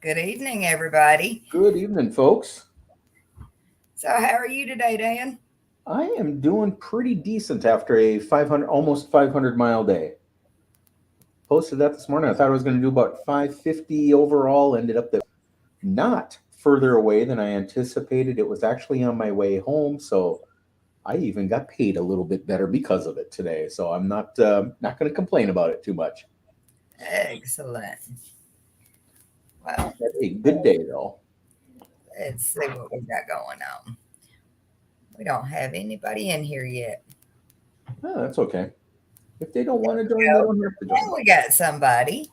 Good evening, everybody. Good evening, folks. So, how are you today, Dan? I am doing pretty decent after a 500, almost 500-mile day. Posted that this morning. I thought I was going to do about 550 overall. Ended up that not further away than I anticipated. It was actually on my way home, so I even got paid a little bit better because of it today. So I'm not going to complain about it too much. Excellent. Well, Had a good day though. let's see what we got going on. We don't have anybody in here yet. Oh, that's okay. If they don't want to join, they Go. don't have to join. And we got somebody.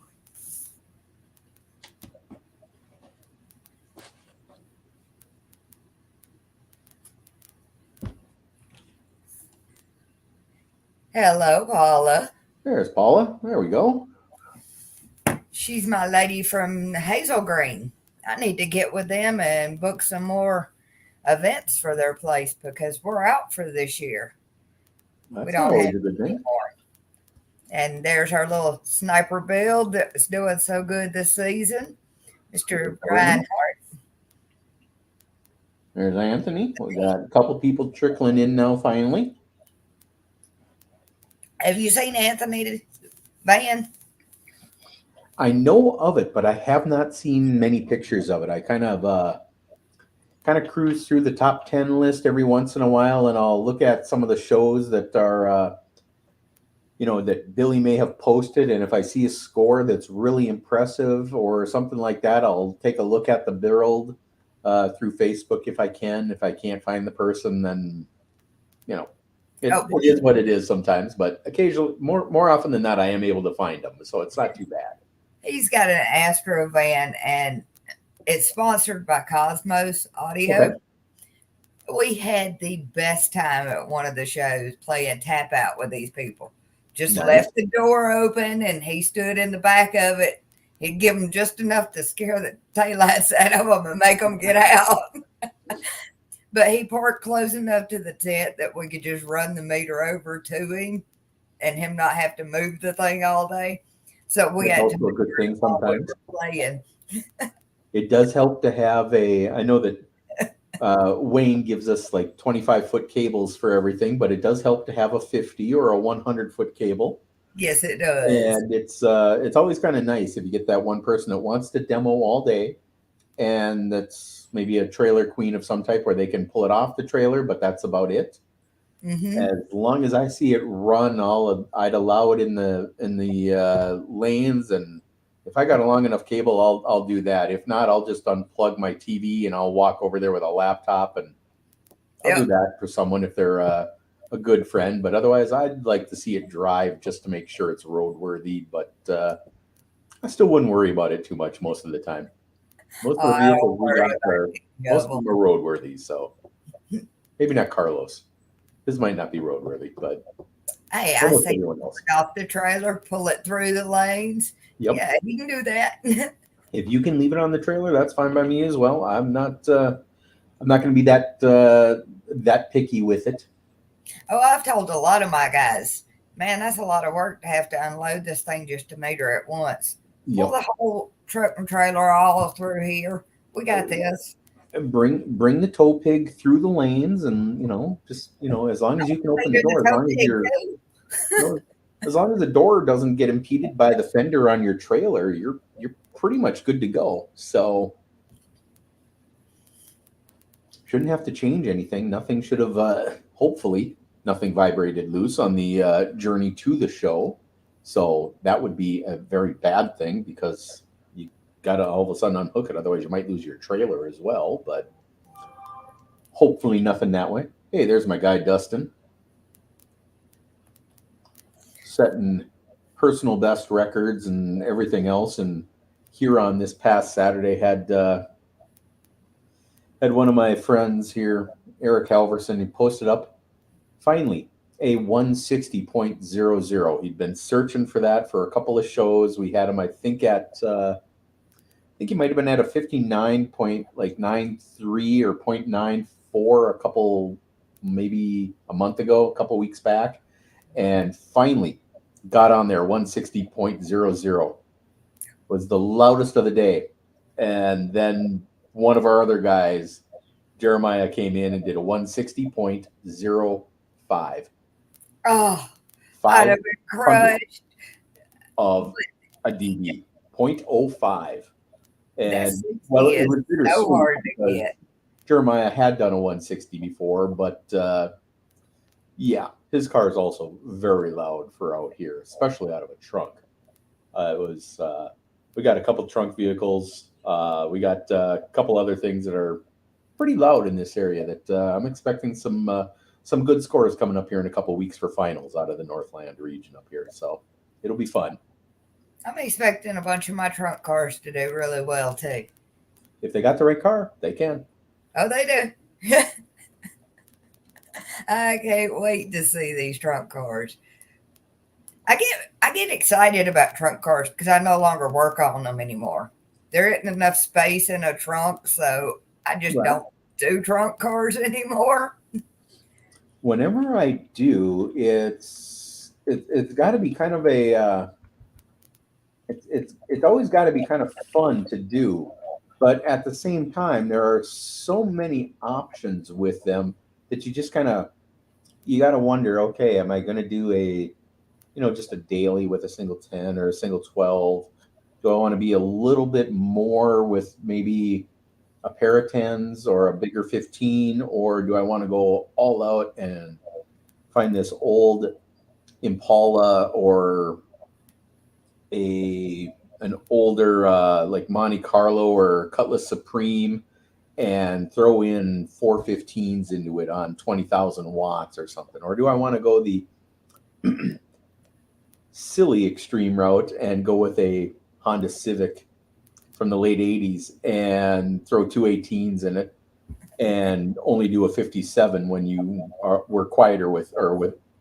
Hello, Paula. There's Paula. There we go. She's my lady from Hazel Green. I need to get with them and book some more events for their place because we're out for this year. We That's not don't have always a good any thing. more. And there's our little sniper build that was doing so good this season, There's Mr. Brian Courtney. Hart. There's Anthony. We got a couple people trickling in now finally. Have you seen Anthony Van? I know of it, but I have not seen many pictures of it. I kind of cruise through the top 10 list every once in a while, and I'll look at some of the shows that are that Billy may have posted, and if I see a score that's really impressive or something like that, I'll take a look at the build through Facebook if I can. If I can't find the person, then you know Oh, it is what it is sometimes. But occasionally, more often than not, I am able to find them, so it's not too bad. he's got an Astro van and it's sponsored by Cosmos Okay, Audio. We had the best time at one of the shows playing tap out with these people. Just nice. left the door open and he stood in the back of it. He'd give them just enough to scare the taillights out of them and make them get out. But he parked close enough to the tent that we could just run the meter over to him and him not have to move the thing all day. So we That's had to also a meter good it thing while we sometimes. were playing. It does help to have a. I know that Wayne gives us like 25-foot cables for everything, but it does help to have a 50 or a 100-foot cable. Yes, it does. And it's always kind of nice if you get that one person that wants to demo all day, and that's maybe a trailer queen of some type where they can pull it off the trailer, but that's about it. Hmm. As long as I see it run, I'd allow it in the lanes, and if I got a long enough cable, I'll do that. If not, I'll just unplug my TV and I'll walk over there with a laptop, and I'll do Yep. that for someone if they're a good friend. But otherwise, I'd like to see it drive just to make sure it's roadworthy. But I still wouldn't worry about it too much most of the time. Most of the I don't vehicles we worry got about are any most of of them them. are roadworthy, so maybe not Carlos. His might not be roadworthy, but Hey, I almost say everyone else. off the trailer, pull it through the lanes. Yep. Yeah, you can do that. If you can leave it on the trailer, that's fine by me as well. I'm not going to be that picky with it. Oh, I've told a lot of my guys, man, that's a lot of work to have to unload this thing just to meter it once. Pull Yep. the whole truck and trailer all through here. We got this. Bring the tow pig through the lanes, and just as long as you can open They the do the door, as tow long as pig you're too. you know, as long as the door doesn't get impeded by the fender on your trailer, you're pretty much good to go. So shouldn't have to change anything. Nothing should have hopefully nothing vibrated loose on the journey to the show. So that would be a very bad thing because you got to all of a sudden unhook it. Otherwise, you might lose your trailer as well. But hopefully, nothing that way. Hey, there's my guy Dustin, setting personal best records and everything else. And here on this past Saturday, had one of my friends here, Eric Halverson. He posted up finally a 160.00. He'd been searching for that for a couple of shows. We had him, I think, I think he might have been at a 59 point like 93 or 0.94 a couple, maybe a month ago, a couple weeks back, and finally got on there. 160.00 was the loudest of the day, And then one of our other guys, Jeremiah, came in and did a 160.05. Oh, I'd 5 have been crushed. of a DB, 0.05. That And 60 well, it is was so bittersweet hard to because get. Jeremiah had done a 160 before, but yeah, his car is also very loud for out here, especially out of a trunk. It was we got a couple trunk vehicles. We got a couple other things that are pretty loud in this area. That I'm expecting some good scores coming up here in a couple weeks for finals out of the Northland region up here. So it'll be fun. I'm expecting a bunch of my trunk cars to do really well too. If they got the right car, they can. Oh, they do. I can't wait to see these trunk cars. I get excited about trunk cars because I no longer work on them anymore. There isn't enough space in a trunk, so I just Right. don't do trunk cars anymore. Whenever I do, it's got to be kind of a it's always got to be kind of fun to do, but at the same time, there are so many options with them that you just kind of you got to wonder, okay, am I going to do a just a daily with a single 10 or a single 12? Do I want to be a little bit more with maybe a pair of 10s or a bigger 15, or do I want to go all out and find this old Impala or an older like Monte Carlo or Cutlass Supreme and throw in 415s into it on 20,000 watts or something? Or do I want to go the silly extreme route and go with a Honda Civic from the late 80s and throw two 18s in it and only do a 57 when you were quieter with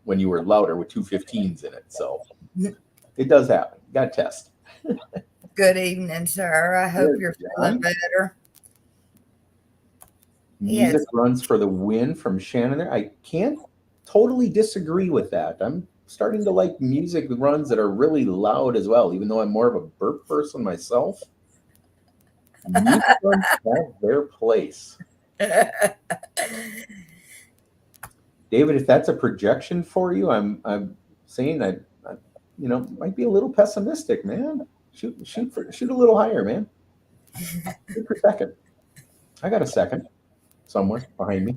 when you were louder with two 15s in it? So it does happen. Got to test. Good evening, sir. I hope Good, you're John. feeling better. Music Yes, runs for the win from Shannon there. I can't totally disagree with that. I'm starting to like music runs that are really loud as well, even though I'm more of a burp person myself. Music runs have their place. David, if that's a projection for you, I'm saying I might be a little pessimistic, man. Shoot a little higher, man. Shoot for second. I got a second somewhere behind me.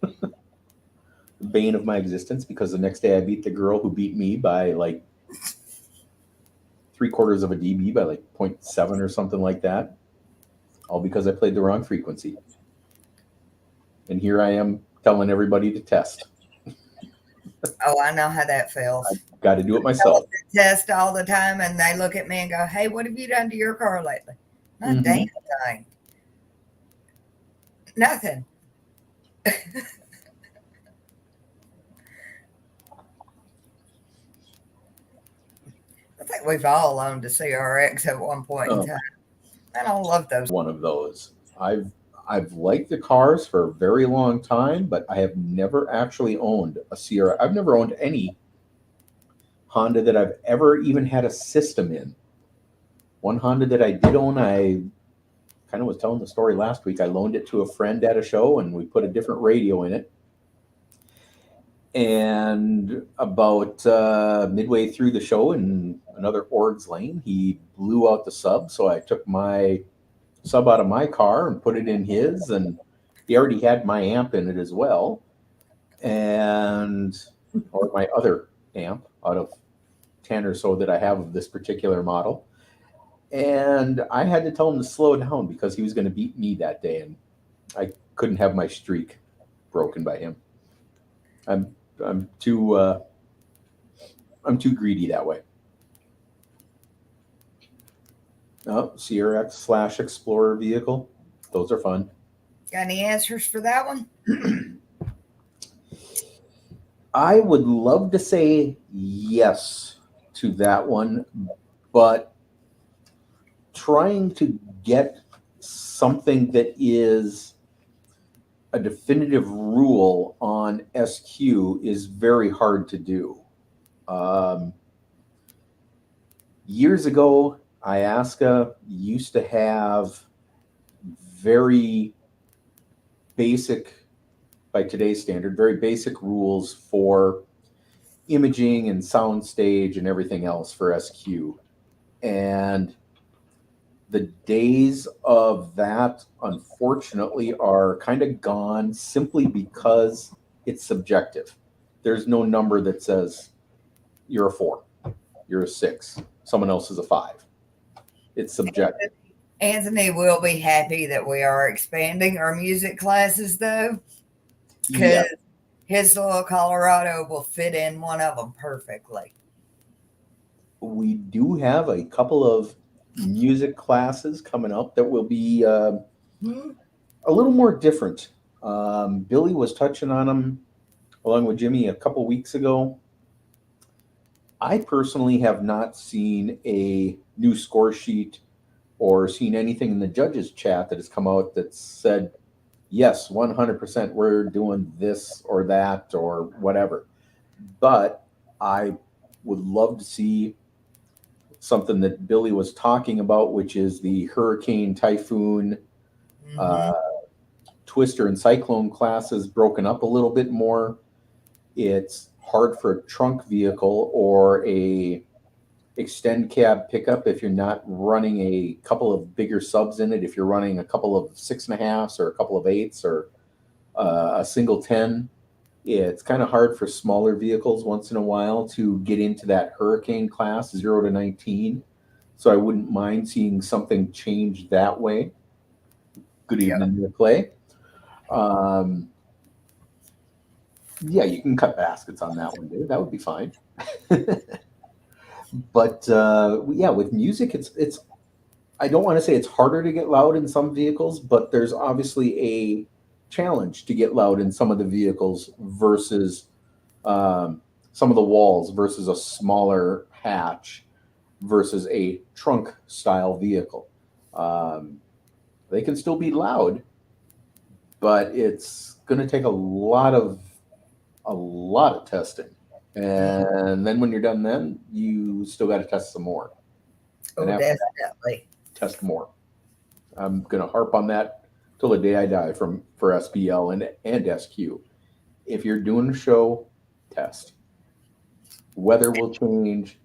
The bane of my existence, because the next day I beat the girl who beat me by like 3/4 of a dB by like 0.7 or something like that. All because I played the wrong frequency. And here I am telling everybody to test. oh, I know how that feels. Got to do it myself. Test all the time, and they look at me and go, "Hey, what have you done to your car lately?" Not Mhm. damn thing. Nothing. I think we've all owned a CRX at one point in Oh, time. I don't love those. one of those. I've liked the cars for a very long time, but I have never actually owned a Sierra. I've never owned any Honda that I've ever even had a system in. One Honda that I did own, I kind of was telling the story last week. I loaned it to a friend at a show, and we put a different radio in it. And about midway through the show in another Orgs lane, he blew out the sub. So I took my sub out of my car and put it in his, and he already had my amp in it as well, or my other amp out of 10 or so that I have of this particular model. And I had to tell him to slow down because he was going to beat me that day, and I couldn't have my streak broken by him. I'm too greedy that way. Oh, CRX / Explorer vehicle. Those are fun. Got any answers for that one? I would love to say yes to that one, but trying to get something that is a definitive rule on SQ is very hard to do. Years ago, Iasca used to have very basic, by today's standard, very basic rules for imaging and sound stage and everything else for SQ. And the days of that, unfortunately, are kind of gone simply because it's subjective. There's no number that says you're a 4, you're a 6, someone else is a 5. It's subjective. Anthony will be happy that we are expanding our music classes, though, Yeah, because his little Colorado will fit in one of them perfectly. we do have a couple of music classes coming up that will be Hmm. a little more different. Billy was touching on them along with Jimmy a couple weeks ago. I personally have not seen a new score sheet or seen anything in the judges chat that has come out that said, yes, 100% we're doing this or that or whatever. But I would love to see something that Billy was talking about, which is the hurricane, typhoon, Hmm. uh, twister, and cyclone classes broken up a little bit more. It's hard for a trunk vehicle or a extend cab pickup if you're not running a couple of bigger subs in it. If you're running a couple of 6.5s or a couple of 8s or a single 10, it's kind of hard for smaller vehicles once in a while to get into that hurricane class 0 to 19. So I wouldn't mind seeing something change that way. Good Yep. evening to Clay. Um, yeah, you can cut baskets on that one, dude. That would be fine. But yeah, with music, it's. I don't want to say it's harder to get loud in some vehicles, but there's obviously a challenge to get loud in some of the vehicles versus some of the walls versus a smaller hatch versus a trunk style vehicle. Um, they can still be loud, but it's going to take a lot of testing. Mhm. And then when you're done, then you still got to test some more. And Oh, after definitely. test more. I'm going to harp on that till the day I die for SPL and SQ. If you're doing a show, test. Weather will change.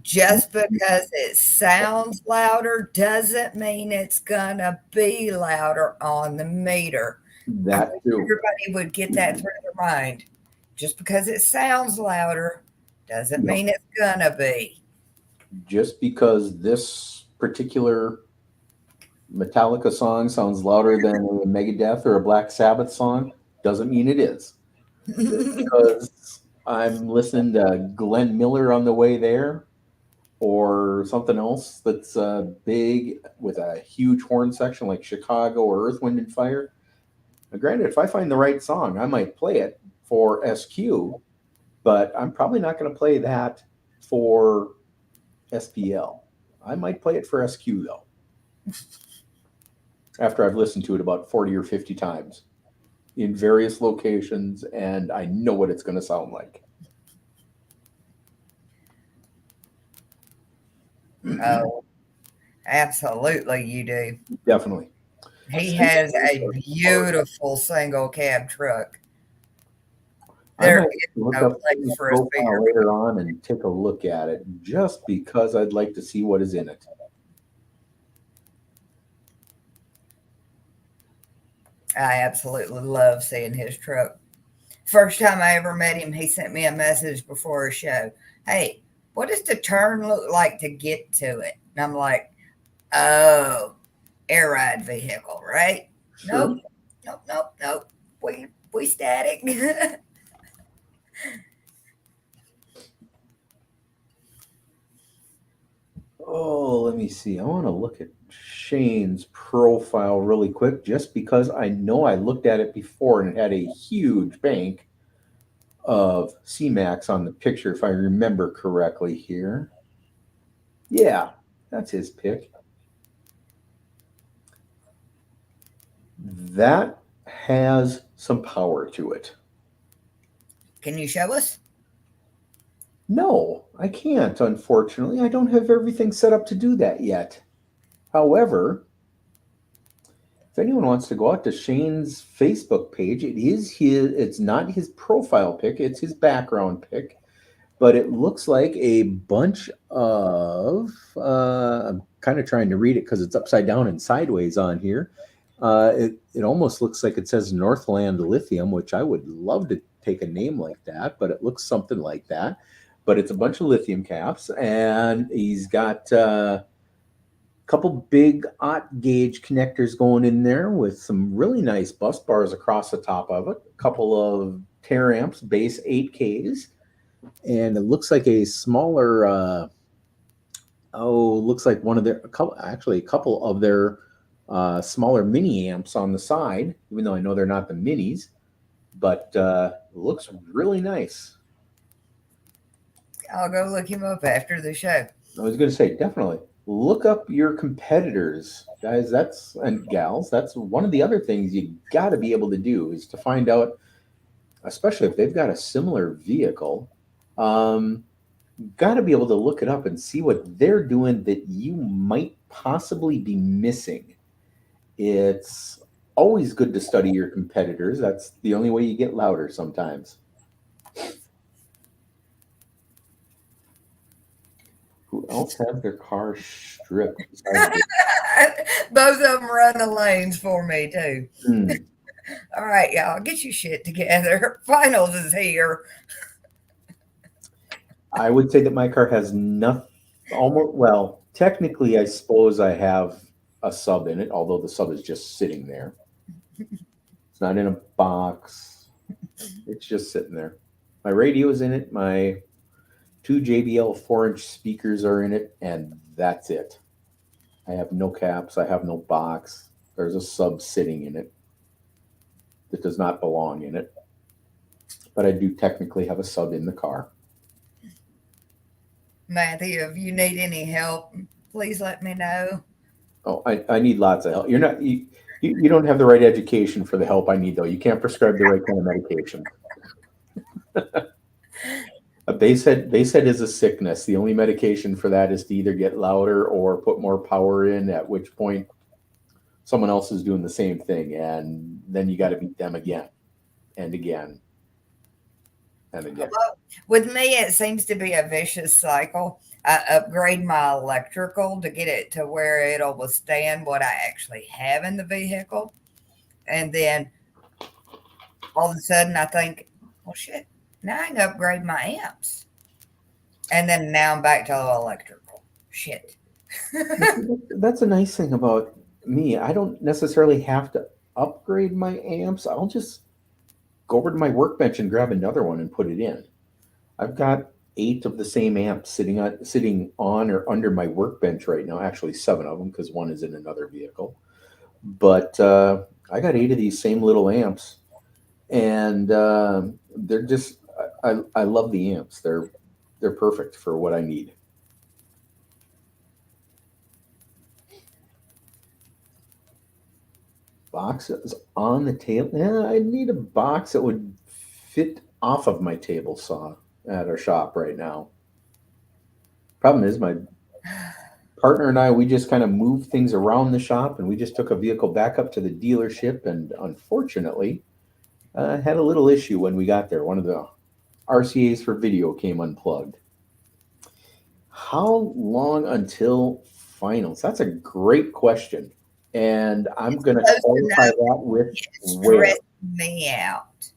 Just because it sounds louder doesn't mean it's gonna be louder on the meter. I That wish too. everybody would get that through their mind. Just because it sounds louder doesn't Yep. mean it's gonna be. Just because this particular Metallica song sounds louder than a Megadeth or a Black Sabbath song doesn't mean it is. Just because I'm listening to Glenn Miller on the way there or something else that's big with a huge horn section like Chicago or Earth, Wind, and Fire. Now, granted, if I find the right song, I might play it for SQ, but I'm probably not going to play that for SPL. I might play it for SQ though, after I've listened to it about 40 or 50 times in various locations and I know what it's going to sound like. Oh, absolutely, you do. Definitely. He Speaking has of a cars, beautiful single cab truck. I There might is look no up place his for a profile speaker. later on and take a look at it just because I'd like to see what is in it. I absolutely love seeing his truck. First time I ever met him, he sent me a message before a show. Hey, what does the turn look like to get to it? And I'm like, oh, air ride vehicle, right? Nope, Sure. nope, nope, nope. We static. Oh, let me see. I want to look at Shane's profile really quick just because I know I looked at it before and it had a huge bank of C-Max on the picture, if I remember correctly here. Yeah, that's his pick. That has some power to it. Can you show us? No, I can't, unfortunately. I don't have everything set up to do that yet. However, if anyone wants to go out to Shane's Facebook page, it's not his profile pic, it's his background pic, but it looks like a bunch of I'm kind of trying to read it because it's upside down and sideways on here. It almost looks like it says Northland Lithium, which I would love to take a name like that, but it looks something like that. But it's a bunch of lithium caps, and he's got couple big OT gauge connectors going in there with some really nice bus bars across the top of it. A couple of Teramps base 8Ks, and it looks like a smaller. Looks like one of their a couple of their smaller mini amps on the side. Even though I know they're not the minis, but looks really nice. I'll go look him up after the show. I was going to say, definitely look up your competitors, guys. And gals. That's one of the other things you got to be able to do is to find out, especially if they've got a similar vehicle. Got to be able to look it up and see what they're doing that you might possibly be missing. It's always good to study your competitors. That's the only way you get louder sometimes. Who else have their car stripped? Both of them run the lanes for me too. Hmm. All right, y'all, get your shit together. Finals is here. I would say that my car has nothing. Well, technically, I suppose I have a sub in it, although the sub is just sitting there. It's not in a box. It's just sitting there. My radio is in it. My 2 JBL 4-inch speakers are in it, and that's it. I have no caps. I have no box. There's a sub sitting in it that does not belong in it. But I do technically have a sub in the car. Matthew, if you need any help, please let me know. Oh, I need lots of help. You don't have the right education for the help I need, though. You can't prescribe the right kind of medication. A basehead is a sickness. The only medication for that is to either get louder or put more power in, at which point someone else is doing the same thing. And then you got to beat them again and again and again. With me, it seems to be a vicious cycle. I upgrade my electrical to get it to where it'll withstand what I actually have in the vehicle. And then all of a sudden I think, well, shit, now I can upgrade my amps. And then now I'm back to electrical. Shit. That's a nice thing about me. I don't necessarily have to upgrade my amps. I'll just go over to my workbench and grab another one and put it in. I've got 8 of the same amps sitting on or under my workbench right now. Actually, 7 of them because one is in another vehicle. But I got 8 of these same little amps, and they're just. I love the amps. They're perfect for what I need. Box is on the table. Yeah, I need a box that would fit off of my table saw at our shop right now. Problem is, my partner and I, we just kind of moved things around the shop, and we just took a vehicle back up to the dealership, and unfortunately, had a little issue when we got there. One of the RCAs for video came unplugged. How long until finals? That's a great question. And I'm going to qualify that with where. Me out.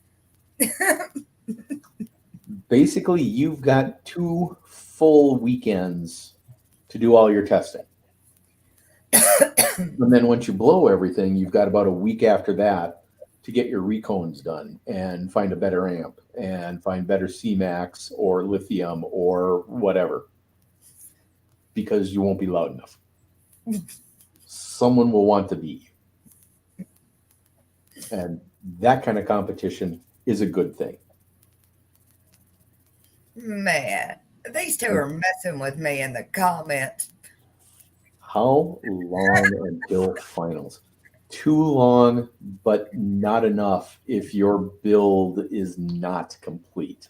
Basically, you've got 2 full weekends to do all your testing. And then once you blow everything, you've got about a week after that to get your recones done and find a better amp and find better CMAX or lithium or whatever, because you won't be loud enough. Someone will want to be. And that kind of competition is a good thing. Man, these two are messing with me in the comments. How long until finals? Too long, but not enough if your build is not complete.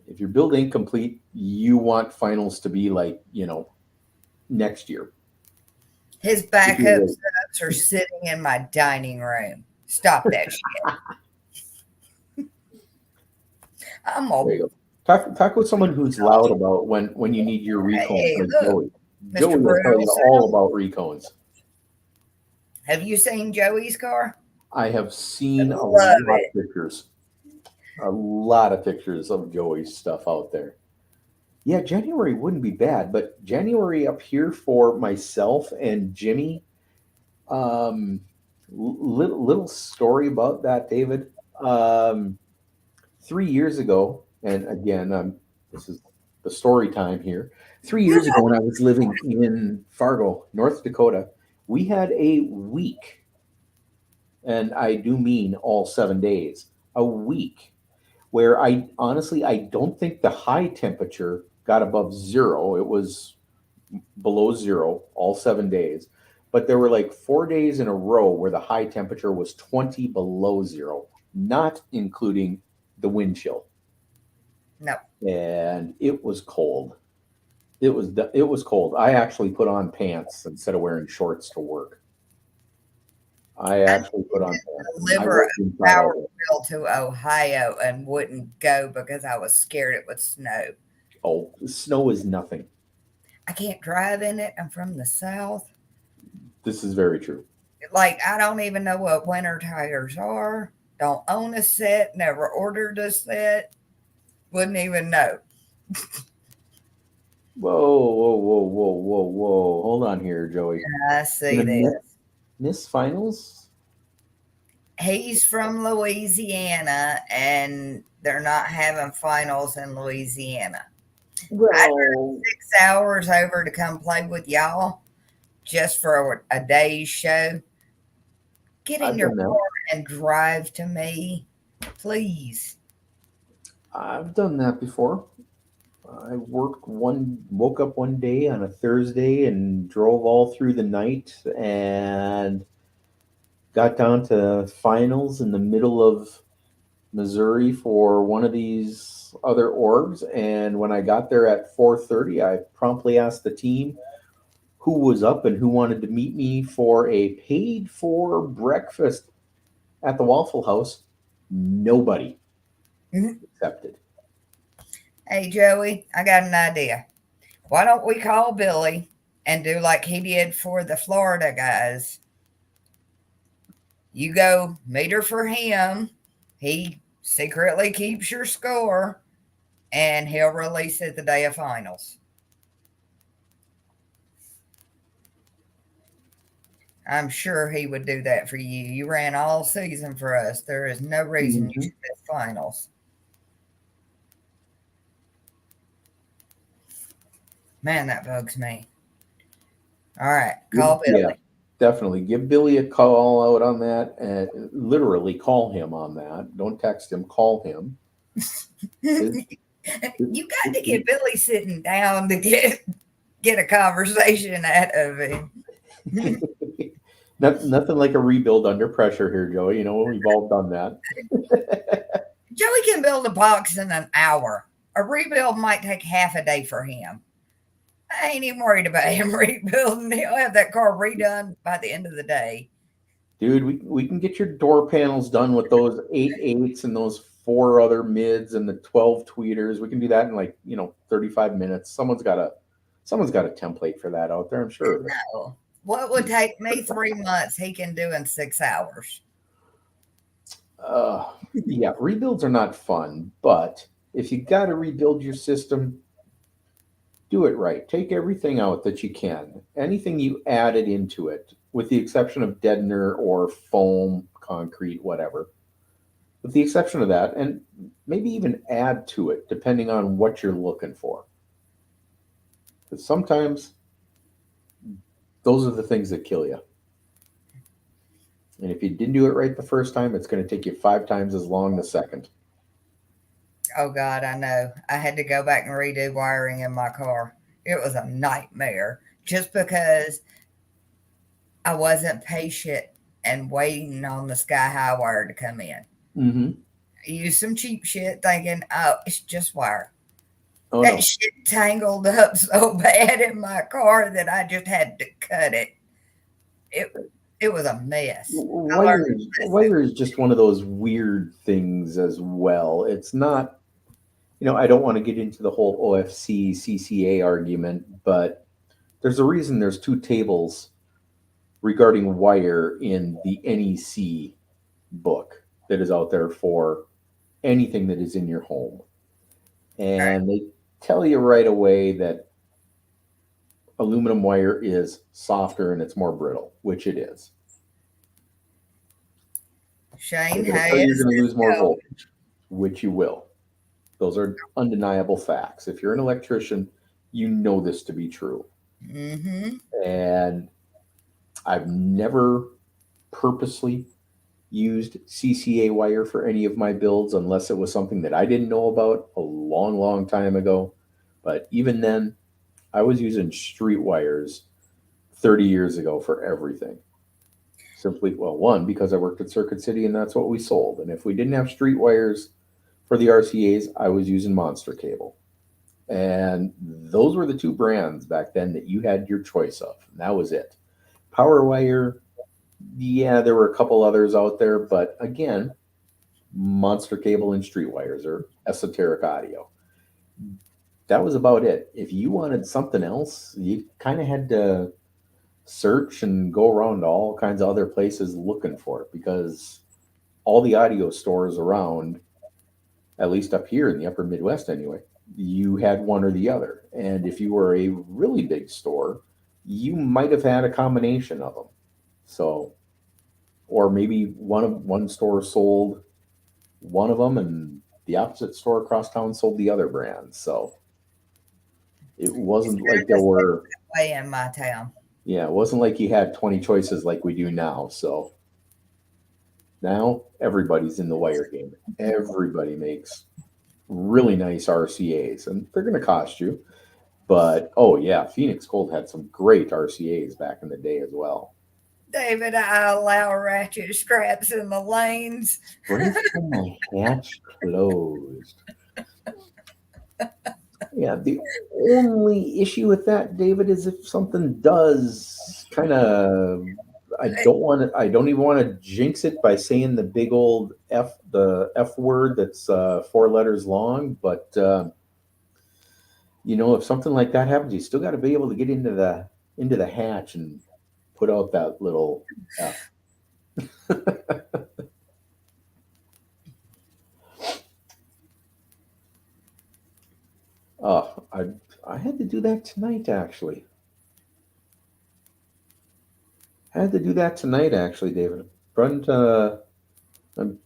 if your build ain't complete, you want finals to be like, next year. His backup subs are sitting in my dining room. Stop that shit. I'm There a you go. Talk with someone who's loud about when you need your recones, hey, like look, Joey. Mr. Joey will tell you Bruce. all about recones. Have you seen Joey's car? I have seen a Love lot it. of pictures. A lot of pictures of Joey's stuff out there. Yeah, January wouldn't be bad, but January up here for myself and Jimmy. Little story about that, David. 3 years ago, and again, this is the story time here. 3 years ago, when I was living in Fargo, North Dakota, we had a week, and I do mean all 7 days, a week, where I don't think the high temperature got above zero. It was below zero all 7 days. But there were like 4 days in a row where the high temperature was 20 below zero, not including the wind chill. No. And it was cold. It was cold. I actually put on pants instead of wearing shorts to work. I actually put on pants. Deliver a power bill to Ohio and wouldn't go because I was scared it would snow. Oh, snow is nothing. I can't drive in it. I'm from the South. This is very true. Like, I don't even know what winter tires are. Don't own a set. Never ordered a set. Wouldn't even know. Whoa. Hold on here, Joey. I see this. Miss Finals? He's from Louisiana, and they're not having finals in Louisiana. I drove 6 hours over to come play with y'all just for a day's show. Get in your car and drive to me, please. I've done that before. I woke up one day on a Thursday and drove all through the night and got down to finals in the middle of Missouri for one of these other orgs. And when I got there at 4:30, I promptly asked the team who was up and who wanted to meet me for a paid for breakfast at the Waffle House. Nobody accepted. Hey, Joey, I got an idea. Why don't we call Billy and do like he did for the Florida guys? You go meter for him. He secretly keeps your score, and he'll release it the day of finals. I'm sure he would do that for you. You ran all season for us. There is no reason you should miss finals. Man, that bugs me. All right, call Billy. Yeah, definitely. Give Billy a call out on that, and literally call him on that. Don't text him, call him. You got to get Billy sitting down to get a conversation out of him. Nothing like a rebuild under pressure here, Joey. We've all done that. Joey can build a box in an hour. A rebuild might take half a day for him. I ain't even worried about him rebuilding. He'll have that car redone by the end of the day. Dude, we can get your door panels done with those 8/8s and those 4 other mids and the 12 tweeters. We can do that in 35 minutes. Someone's got a template for that out there, I'm sure. No. What would take me 3 months, he can do in 6 hours. Yeah, rebuilds are not fun, but if you got to rebuild your system, do it right. Take everything out that you can. Anything you added into it, with the exception of deadener or foam, concrete, whatever. With the exception of that, and maybe even add to it, depending on what you're looking for. But sometimes those are the things that kill you. And if you didn't do it right the first time, it's going to take you 5 times as long the second. Oh, God, I know. I had to go back and redo wiring in my car. It was a nightmare just because I wasn't patient and waiting on the Sky High wire to come in. Mm-hmm. I used some cheap shit thinking, oh, it's just wire. Oh That no. shit tangled up so bad in my car that I just had to cut it. It it was a mess. I learned a lesson. Wire is just one of those weird things as well. It's not, I don't want to get into the whole OFC CCA argument, but there's a reason there's two tables regarding wire in the NEC book that is out there for anything that is in your home. Right. And they tell you right away that aluminum wire is softer and it's more brittle, which it is. They're Shane going to tell you you're Hayes. going to lose more voltage, which you will. Those are undeniable facts. If you're an electrician, you know this to be true. Mm-hmm. And I've never purposely used CCA wire for any of my builds unless it was something that I didn't know about a long, long time ago. But even then, I was using street wires 30 years ago for everything. Simply, well, one, because I worked at Circuit City and that's what we sold. And if we didn't have street wires for the RCAs, I was using Monster Cable. And those were the two brands back then that you had your choice of. And that was it. Power wire, yeah, there were a couple others out there, but again, Monster Cable and street wires or esoteric audio. That was about it. If you wanted something else, you kind of had to search and go around to all kinds of other places looking for it because all the audio stores around, at least up here in the upper Midwest anyway, you had one or the other. And if you were a really big store, you might have had a combination of them. So, or maybe one store sold one of them and the opposite store across town sold the other brand. So it wasn't like there were, Way in my town. yeah, it wasn't like you had 20 choices like we do now. So now everybody's in the wire game. Everybody makes really nice RCAs and they're going to cost you. But oh, yeah, Phoenix Gold had some great RCAs back in the day as well. David, I allow ratchet straps in the lanes. Break my hatch closed. Yeah, the only issue with that, David, is if something does kind of, I don't even want to jinx it by saying the big old the F word that's 4 letters long. But if something like that happens, you still got to be able to get into the hatch and put out that little F. Oh, I had to do that tonight, actually. David. My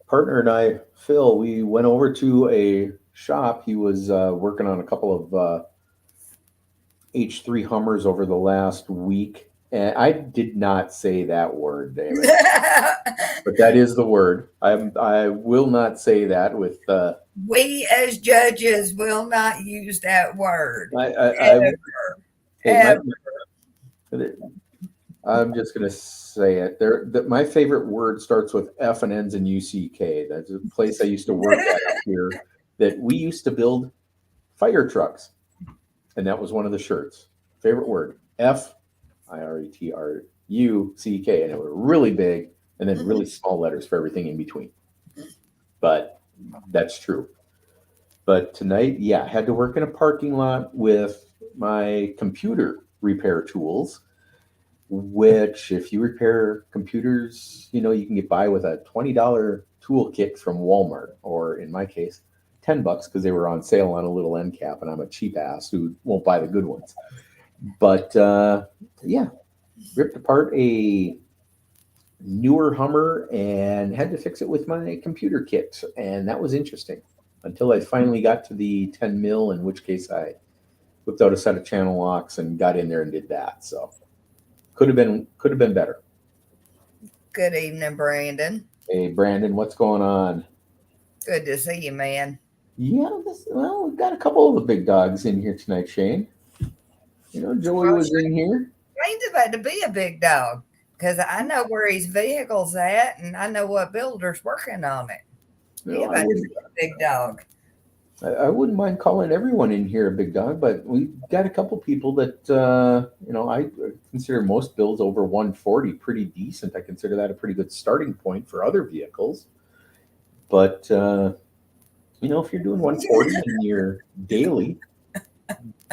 partner and I, Phil, we went over to a shop. He was working on a couple of H3 Hummers over the last week. And I did not say that word, David, but that is the word. I will not say that with. We as judges will not use that word. I hey, Ever. I'm just going to say it. My favorite word starts with F and ends in UCK. That's a place I used to work at up here that we used to build fire trucks. And that was one of the shirts. Favorite word, FIRETRUCK. And it was really big and then really small letters for everything in between. But that's true. But tonight, yeah, I had to work in a parking lot with my computer repair tools, which if you repair computers, you can get by with a $20 toolkit from Walmart, or in my case, $10 because they were on sale on a little end cap, and I'm a cheap ass who won't buy the good ones. But yeah, ripped apart a newer Hummer and had to fix it with my computer kit, and that was interesting until I finally got to the 10 mil, in which case I whipped out a set of channel locks and got in there and did that. So could have been better. Good evening, Brandon. Hey, Brandon, what's going on? Good to see you, man. Yeah, we've got a couple of the big dogs in here tonight, Shane. Joey was in here. Shane's about to be a big dog because I know where his vehicle's at and I know what builder's working on it. He's about to be a big dog. I wouldn't mind calling everyone in here a big dog, but we've got a couple people that I consider most builds over 140 pretty decent. I consider that a pretty good starting point for other vehicles. But if you're doing 140 in your daily,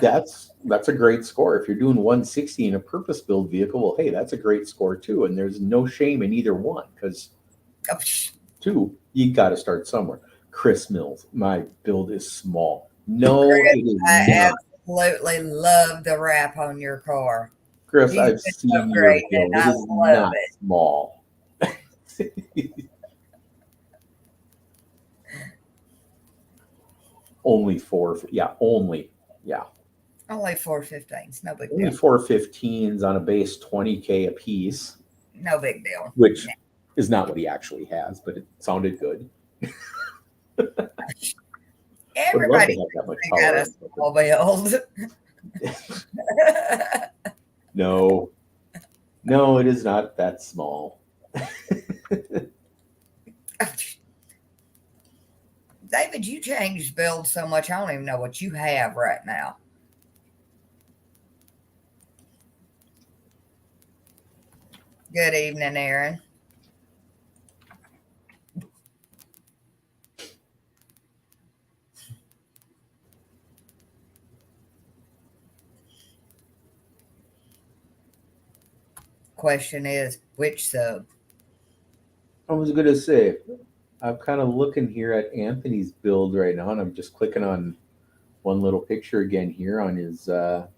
that's a great score. If you're doing 160 in a purpose build vehicle, well, hey, that's a great score too. And there's no shame in either one because Oh, psh, two, you got to start somewhere. Chris Mills, my build is small. No, Chris, it is I not. absolutely love the wrap on your car. Chris, He's I've been seen your upgrading it. build. It I is love not it. small. Only four. Yeah, only. Yeah. Only 415s. No big Only deal. 415s on a base 20K a piece, No big deal. which is not what he actually has, but it sounded good. Would love Everybody to have that much they got power. a small build. No, no, it is not that small. David, you changed builds so much. I don't even know what you have right now. Good evening, Aaron. Question is, which sub? I was going to say, I'm kind of looking here at Anthony's build right now, and I'm just clicking on one little picture again here on his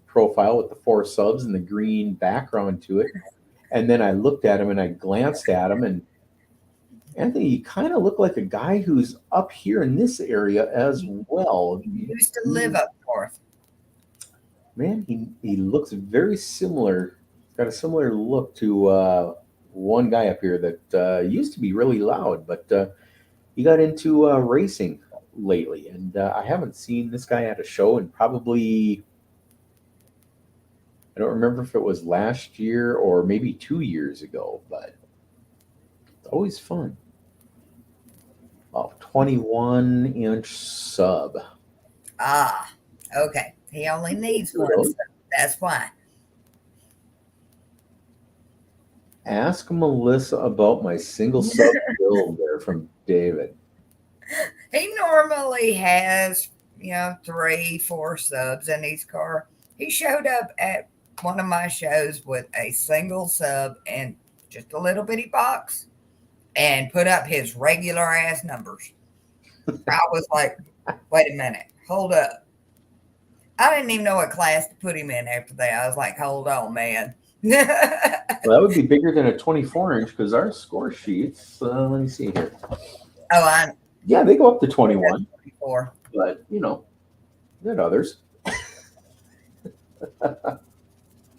profile with the 4 subs and the green background to it. And then I looked at him and I glanced at him, and Anthony, you kind of look like a guy who's up here in this area as well. You used to live up north. Man, he looks very similar. Got a similar look to one guy up here that used to be really loud, but he got into racing lately, and I haven't seen this guy at a show in probably, I don't remember if it was last year or maybe 2 years ago, but it's always fun. Oh, 21-inch sub. Ah, okay. He only needs one sub. That's why. Ask Melissa about my single sub build there from David. He normally has, 3, 4 subs in his car. He showed up at one of my shows with a single sub and just a little bitty box and put up his regular ass numbers. I was like, wait a minute, hold up. I didn't even know what class to put him in after that. I was like, hold on, man. Well, that would be bigger than a 24-inch because our score sheets, let me see here. Oh, Yeah, they go up to 21, 24. but, there are others.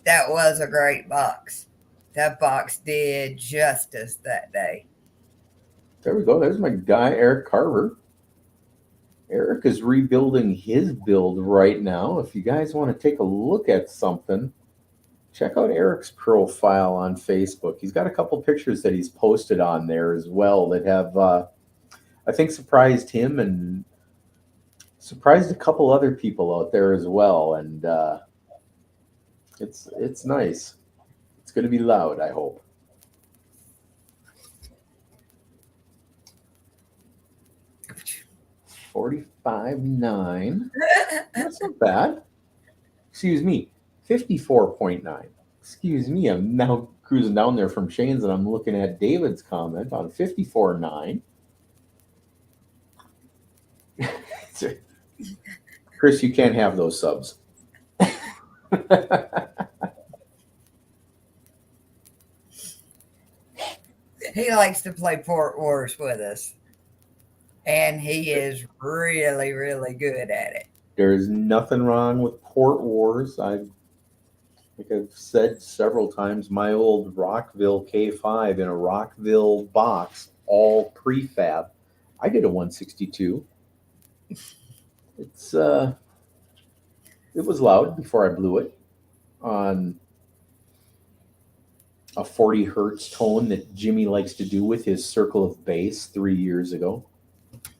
That was a great box. That box did justice that day. There we go. There's my guy, Eric Carver. Eric is rebuilding his build right now. If you guys want to take a look at something, check out Eric's profile on Facebook. He's got a couple pictures that he's posted on there as well that have, I think, surprised him and surprised a couple other people out there as well. And it's nice. It's going to be loud, I hope. $45.9. That's not bad. Excuse me. 54.9. Excuse me. I'm now cruising down there from Shane's and I'm looking at David's comment on 54.9. Chris, you can't have those subs. He likes to play Port Wars with us. And he is really, really good at it. There's nothing wrong with Port Wars. Like I've said several times, my old Rockville K5 in a Rockville box, all prefab. I did a 162. It was loud before I blew it on a 40 hertz tone that Jimmy likes to do with his circle of bass 3 years ago.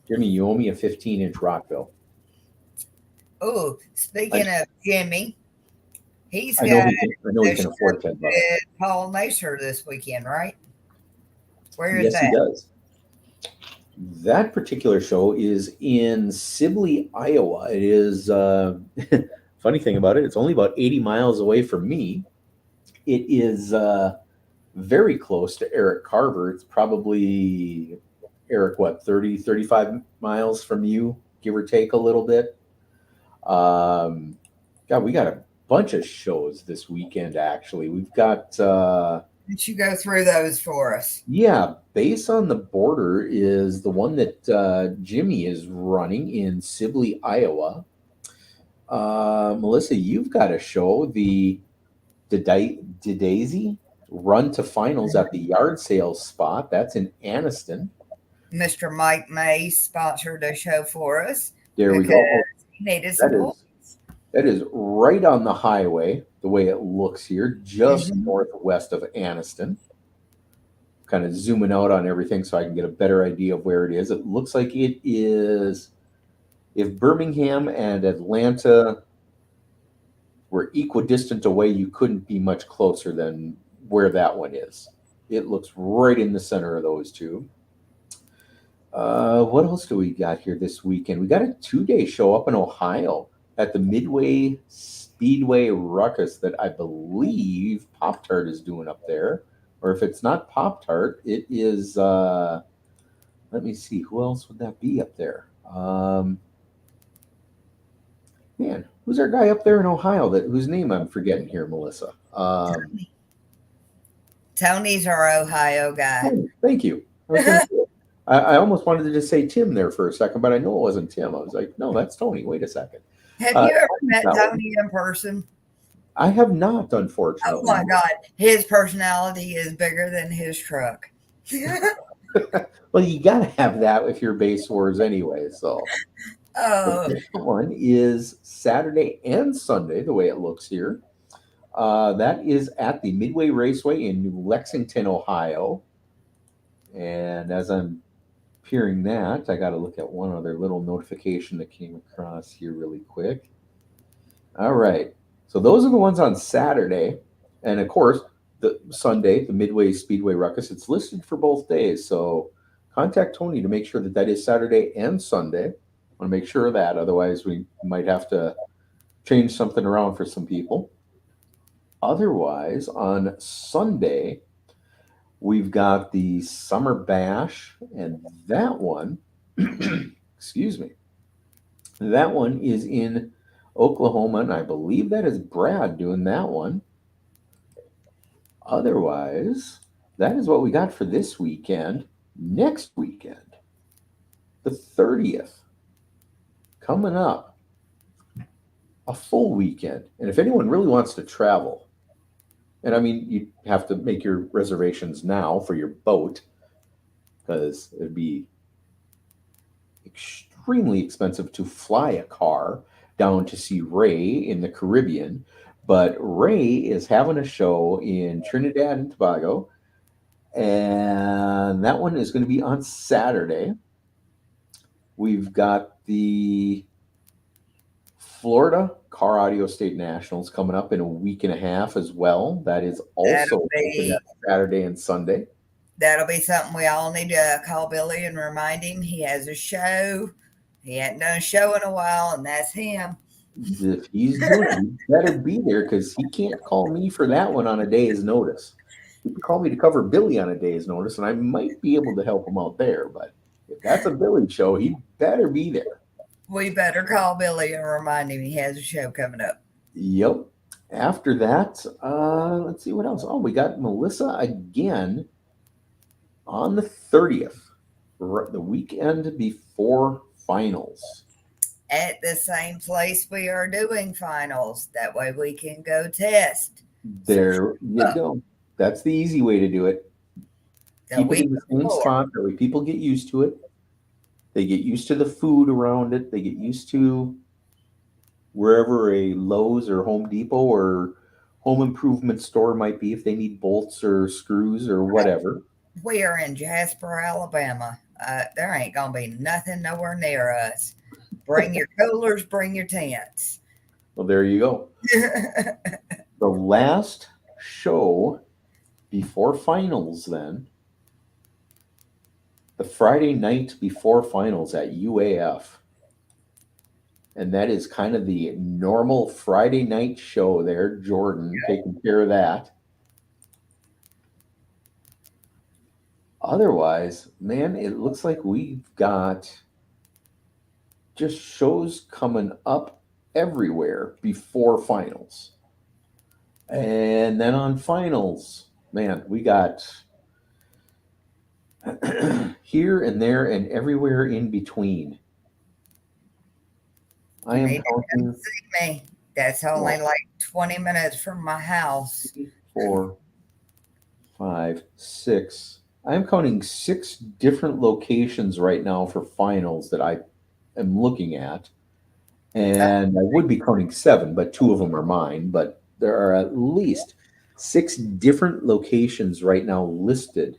Jimmy, you owe me a 15-inch Rockville. Oh, speaking of Jimmy, he's I know got I know he the can show afford $10. with Paul Nasher this weekend, right? Where is Yes, he that? does. That particular show is in Sibley, Iowa. It is funny thing about it. It's only about 80 miles away from me. It is very close to Eric Carver. It's probably Eric, what, 30, 35 miles from you, give or take a little bit. God, we got a bunch of shows this weekend, actually. We've got, Why don't you go through those for us? yeah, Base on the Border is the one that Jimmy is running in Sibley, Iowa. Melissa, you've got a show, the Daisy Run to Finals at the Yard Sales spot. That's in Anniston. Mr. Mike May sponsored a show for us There we because go. Oh, he needed that support. is right on the highway, the way it looks here, just Mhm. northwest of Anniston. Kind of zooming out on everything so I can get a better idea of where it is. It looks like it is, if Birmingham and Atlanta were equidistant away, you couldn't be much closer than where that one is. It looks right in the center of those two. What else do we got here this weekend? We got a 2-day show up in Ohio at the Midway Speedway Ruckus that I believe Pop Tart is doing up there. Or if it's not Pop Tart, it is, let me see, who else would that be up there? Man, who's our guy up there in Ohio whose name I'm forgetting here, Melissa? Tony's our Ohio guy. Oh, thank you. I almost wanted to just say Tim there for a second, but I know it wasn't Tim. I was like, no, that's Tony. Wait a second. Have you ever met that one. Tony in person? I have not, Oh unfortunately. my God. His personality is bigger than his truck. Well, you got to have that if you're Base Wars anyway. So Oh, the next one is Saturday and Sunday, the way it looks here. That is at the Midway Raceway in New Lexington, Ohio. And as I'm peering that, I got to look at one other little notification that came across here really quick. All right. So those are the ones on Saturday. And of course, the Sunday, the Midway Speedway Ruckus, it's listed for both days. So contact Tony to make sure that that is Saturday and Sunday. I want to make sure of that. Otherwise, we might have to change something around for some people. Otherwise, on Sunday, we've got the Summer Bash, and that one, excuse me, that one is in Oklahoma, and I believe that is Brad doing that one. Otherwise, that is what we got for this weekend. Next weekend, the 30th, coming up, a full weekend. And if anyone really wants to travel, and I mean, you have to make your reservations now for your boat because it'd be extremely expensive to fly a car down to see Ray in the Caribbean. But Ray is having a show in Trinidad and Tobago, and that one is going to be on Saturday. We've got the Florida Car Audio State Nationals coming up in a week and a half as well. That is also open Saturday and Sunday. That'll be something we all need to call Billy and remind him he has a show. He hadn't done a show in a while, and that's him. If he's doing it, he better be there because he can't call me for that one on a day's notice. He can call me to cover Billy on a day's notice, and I might be able to help him out there. But if that's a Billy show, he better be there. We better call Billy and remind him he has a show coming up. Yep. After that, let's see what else. Oh, we got Melissa again on the 30th, the weekend before finals. At the same place we are doing finals. That way we can go test. There you go. That's the easy way to do it. Keep it in the same spot. That way people get used to it. They get used to the food around it. They get used to wherever a Lowe's or Home Depot or home improvement store might be if they need bolts or screws or whatever. We are in Jasper, Alabama. There ain't going to be nothing nowhere near us. Bring your coolers, bring your tents. Well, there you go. The last show before finals, then, the Friday night before finals at UAF. And that is kind of the normal Friday night show there. Jordan taking care of that. Otherwise, man, it looks like we've got just shows coming up everywhere before finals. And then on finals, man, we got here and there and everywhere in between. I am counting See me. That's only like 20 minutes from my house. 4, 5, 6. I'm counting 6 different locations right now for finals that I am looking at. And I would be counting 7, but 2 of them are mine. But there are at least 6 different locations right now listed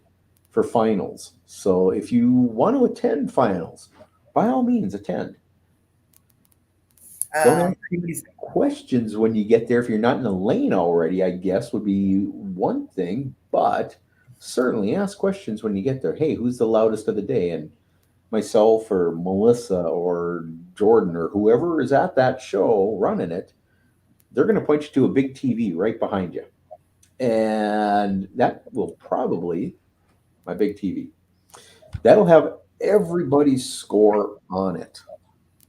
for finals. So if you want to attend finals, by all means, attend. Don't ask any questions when you get there. If you're not in the lane already, I guess would be one thing. But certainly ask questions when you get there. Hey, who's the loudest of the day? And myself or Melissa or Jordan or whoever is at that show running it, they're going to point you to a big TV right behind you. And that will probably, my big TV, that'll have everybody's score on it.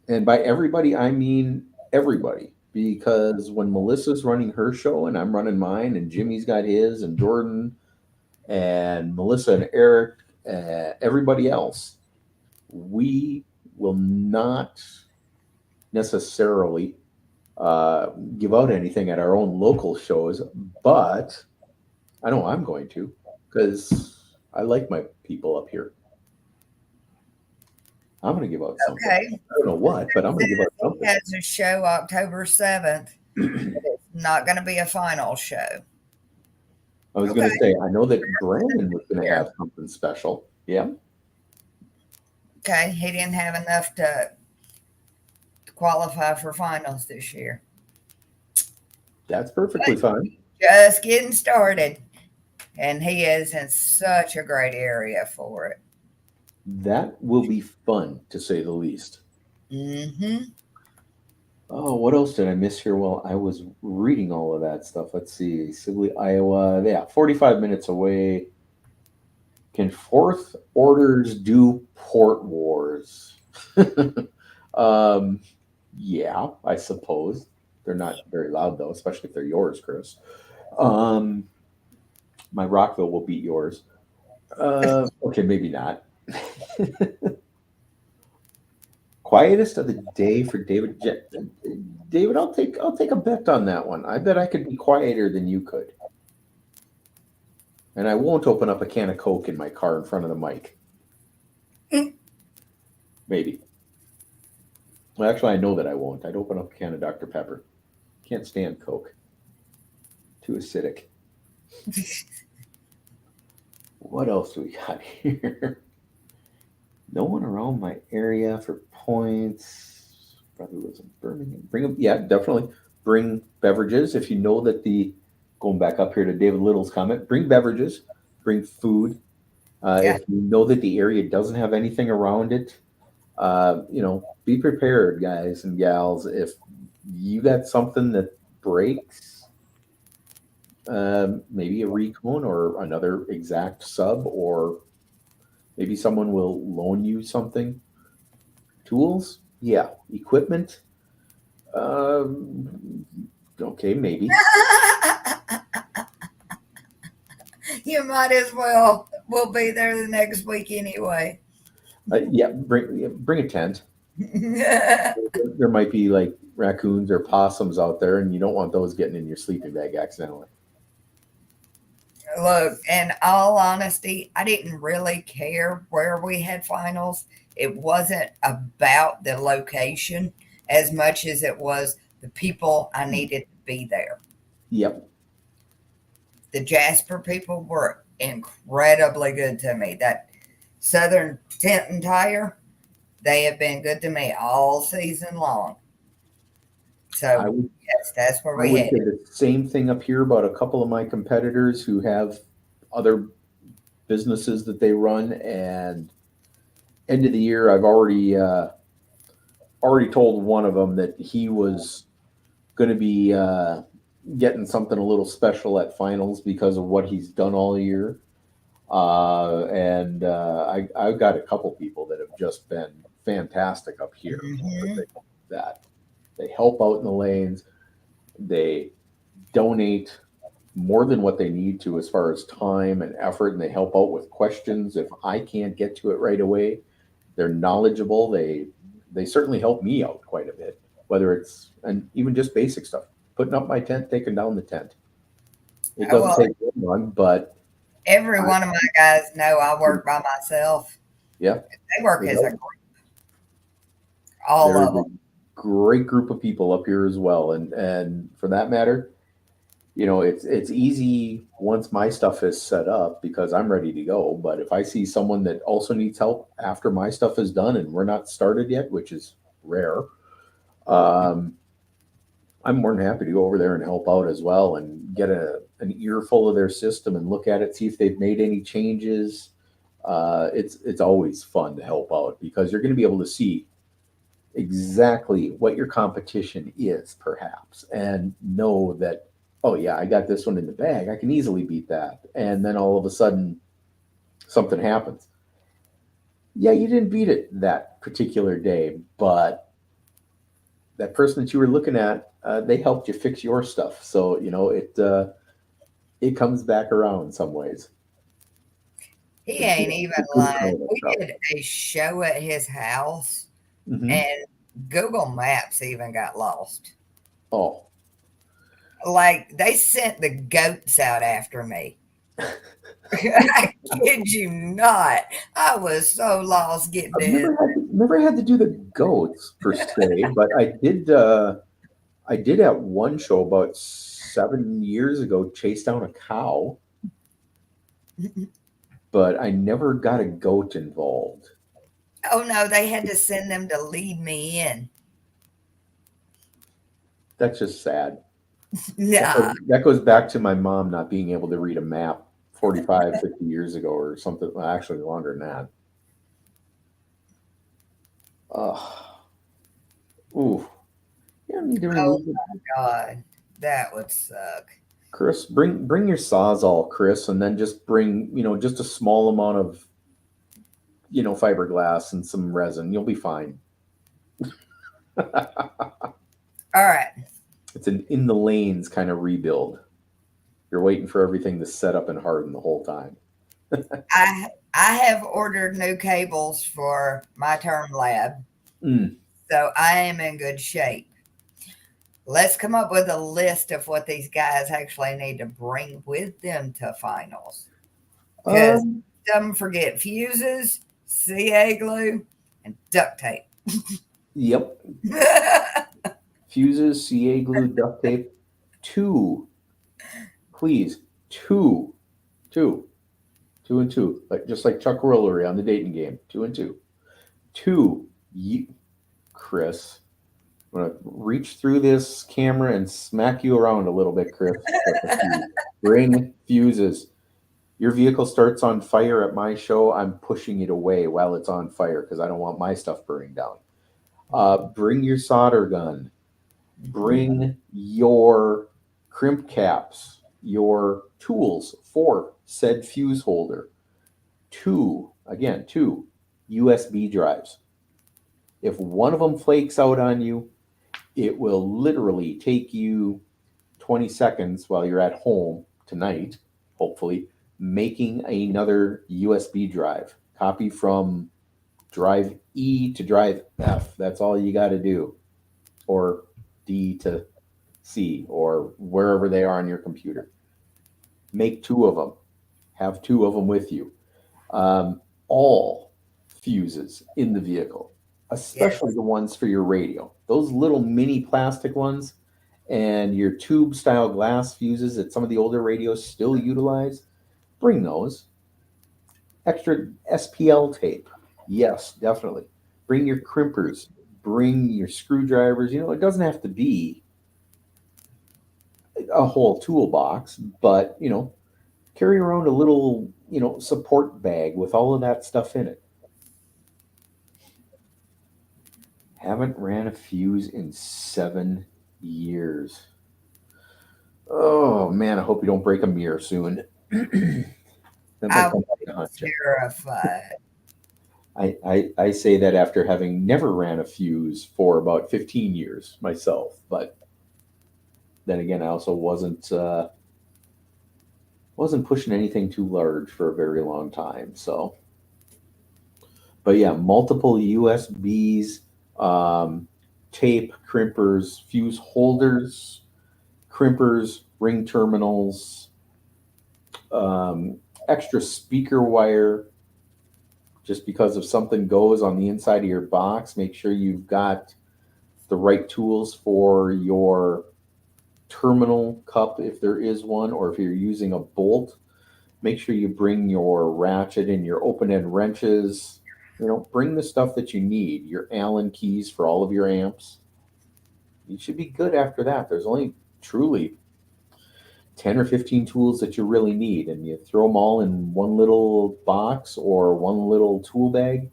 And by everybody, I mean everybody. Because when Melissa's running her show and I'm running mine and Jimmy's got his and Jordan and Melissa and Eric, everybody else, we will not necessarily give out anything at our own local shows, but I know I'm going to because I like my people up here. I'm going to give out something. Okay. I don't know what, but I'm going to give out something. He has a show October 7th. It's not going to be a final show. I was going to say, I know that Brandon was going to have something special. Yeah. Okay. He didn't have enough to qualify for finals this year. That's perfectly fine. Just getting started. And he is in such a great area for it. That will be fun, to say the least. Mm-hmm. Oh, what else did I miss here while I was reading all of that stuff? Let's see. Sibley, Iowa. Yeah, 45 minutes away. Can Fourth Orders do Port Wars? Yeah, I suppose. They're not very loud, though, especially if they're yours, Chris. My Rockville will beat yours. Okay, maybe not. Quietest of the day for David. David, I'll take a bet on that one. I bet I could be quieter than you could. And I won't open up a can of Coke in my car in front of the mic. Maybe. Well, actually, I know that I won't. I'd open up a can of Dr. Pepper. Can't stand Coke. Too acidic. What else do we got here? No one around my area for points. Brother lives in Birmingham. Bring them. Yeah, definitely. Bring beverages. If you know that going back up here to David Little's comment, bring beverages, bring food. If you know that the area doesn't have anything around it, be prepared, guys and gals. If you got something that breaks, maybe a recone or another exact sub, or maybe someone will loan you something. Tools, yeah. Equipment, okay, maybe. You might as well. We'll be there the next week anyway. Yeah, bring a tent. There might be like raccoons or possums out there, and you don't want those getting in your sleeping bag accidentally. Look, in all honesty, I didn't really care where we had finals. It wasn't about the location as much as it was the people I needed to be there. Yep. The Jasper people were incredibly good to me. That Southern Tent and Tire, They have been good to me all season long. I So would yes, that's where I we would head. say the same thing up here about a couple of my competitors who have other businesses that they run, and end of the year, I've already told one of them that he was going to be getting something a little special at finals because of what he's done all year. And I've got a couple people that have just been fantastic up here. Hmm. That they help out in the lanes, they donate more than what they need to as far as time and effort, and they help out with questions if I can't get to it right away. They're knowledgeable. They certainly help me out quite a bit, whether it's and even just basic stuff, putting up my tent, taking down the tent. It doesn't Well, take very long, but every I, one of my guys know I work by myself. yeah, They work they as a help. group, all There's of a them. great group of people up here as well, and for that matter, it's easy once my stuff is set up because I'm ready to go. But if I see someone that also needs help after my stuff is done and we're not started yet, which is rare, um, I'm more than happy to go over there and help out as well and get an earful of their system and look at it, see if they've made any changes. It's always fun to help out because you're going to be able to see exactly what your competition is, perhaps, and know that, oh, yeah, I got this one in the bag. I can easily beat that. And then all of a sudden, something happens. Yeah, you didn't beat it that particular day, but that person that you were looking at, they helped you fix your stuff. So, it comes back around some ways. He It's ain't good, even it's good to lying. know that We stuff. did a show at his house, Hmm. and Google Maps even got lost. Oh, Like they sent the goats out after me. I kid you not. I was so lost getting I've in. never had to do the goats per se, but I did at one show about 7 years ago chase down a cow, but I never got a goat involved. Oh no, they had to send them to lead me in. That's just sad. That Nah. goes, that goes back to my mom not being able to read a map 45, 50 years ago or something. Well, actually, longer than that. Oh, ooh. You don't need to Oh remove it. God. That would suck. Chris, bring your sawzall, Chris, and then just bring, just a small amount of, fiberglass and some resin. You'll be fine. All right. It's an in the lanes kind of rebuild. You're waiting for everything to set up and harden the whole time. I have ordered new cables for my term lab, Mm. so I am in good shape. Let's come up with a list of what these guys actually need to bring with them to finals. Because Um, some forget fuses, CA glue, and duct tape. yep. Fuses, CA glue, duct tape. Two, please. Two, two, two and two. Just like Chuck Rollery on the dating game. Two and two. Two, you, Chris. I'm gonna reach through this camera and smack you around a little bit, Chris. Bring fuses. Your vehicle starts on fire at my show. I'm pushing it away while it's on fire because I don't want my stuff burning down. Bring your solder gun. Bring your crimp caps, your tools for said fuse holder. Two USB drives. If one of them flakes out on you, it will literally take you 20 seconds while you're at home tonight, hopefully, making another USB drive. Copy from drive E to drive F. That's all you got to do. Or D to C, or wherever they are on your computer. Make two of them. Have two of them with you. All fuses in the vehicle, especially Yes. the ones for your radio. Those little mini plastic ones and your tube style glass fuses that some of the older radios still utilize, bring those. Extra SPL tape. Yes, definitely. Bring your crimpers, bring your screwdrivers. It doesn't have to be a whole toolbox, but carry around a little, support bag with all of that stuff in it. Haven't ran a fuse in 7 years. Oh man, I hope you don't break a mirror soon. Then they'll I come was back to hunt you. terrified. I say that after having never ran a fuse for about 15 years myself, but then again, I also wasn't pushing anything too large for a very long time. So, but yeah, multiple USBs, tape, crimpers, fuse holders, crimpers, ring terminals, extra speaker wire. Just because if something goes on the inside of your box, make sure you've got the right tools for your terminal cup if there is one, or if you're using a bolt, make sure you bring your ratchet and your open end wrenches. Bring the stuff that you need, your Allen keys for all of your amps. You should be good after that. There's only truly 10 or 15 tools that you really need, and you throw them all in one little box or one little tool bag.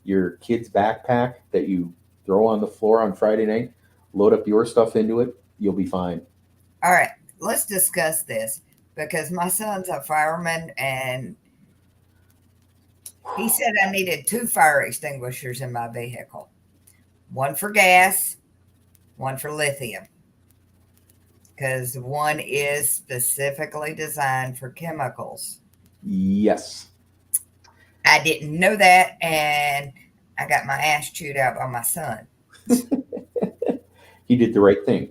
Your kid's backpack that you throw on the floor on Friday night, load up your stuff into it, you'll be fine. All right, let's discuss this because my son's a fireman and he said I needed 2 fire extinguishers in my vehicle, one for gas, one for lithium, because one is specifically designed for chemicals. Yes. I didn't know that, and I got my ass chewed out by my son. He did the right thing.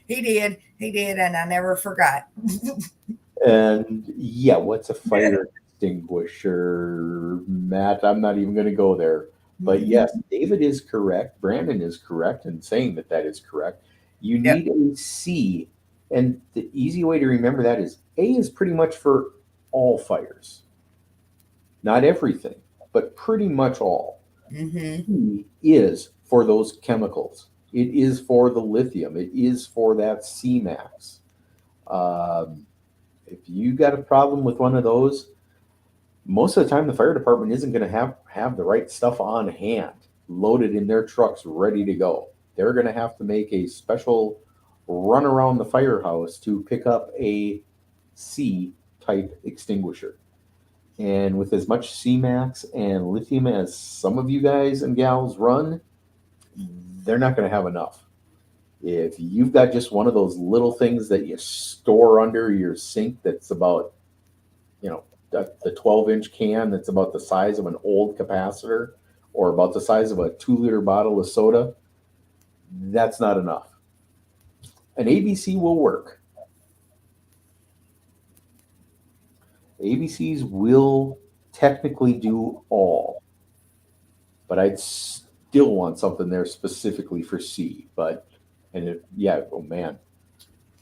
He did, and I never forgot. And yeah, what's a fire extinguisher, Matt? I'm not even going to go there. But yes, David is correct. Brandon is correct in saying that is correct. You Yep. need a C. And the easy way to remember that is A is pretty much for all fires. Not everything, but pretty much all. Mm-hmm. C is for those chemicals. It is for the lithium. It is for that C-Max. If you got a problem with one of those, most of the time the fire department isn't going to have the right stuff on hand, loaded in their trucks, ready to go. They're going to have to make a special run around the firehouse to pick up a C-type extinguisher. And with as much C-Max and lithium as some of you guys and gals run, they're not going to have enough. If you've got just one of those little things that you store under your sink that's about, the 12-inch can that's about the size of an old capacitor or about the size of a 2-liter bottle of soda, that's not enough. An ABC will work. ABCs will technically do all, but I'd still want something there specifically for C. Oh man,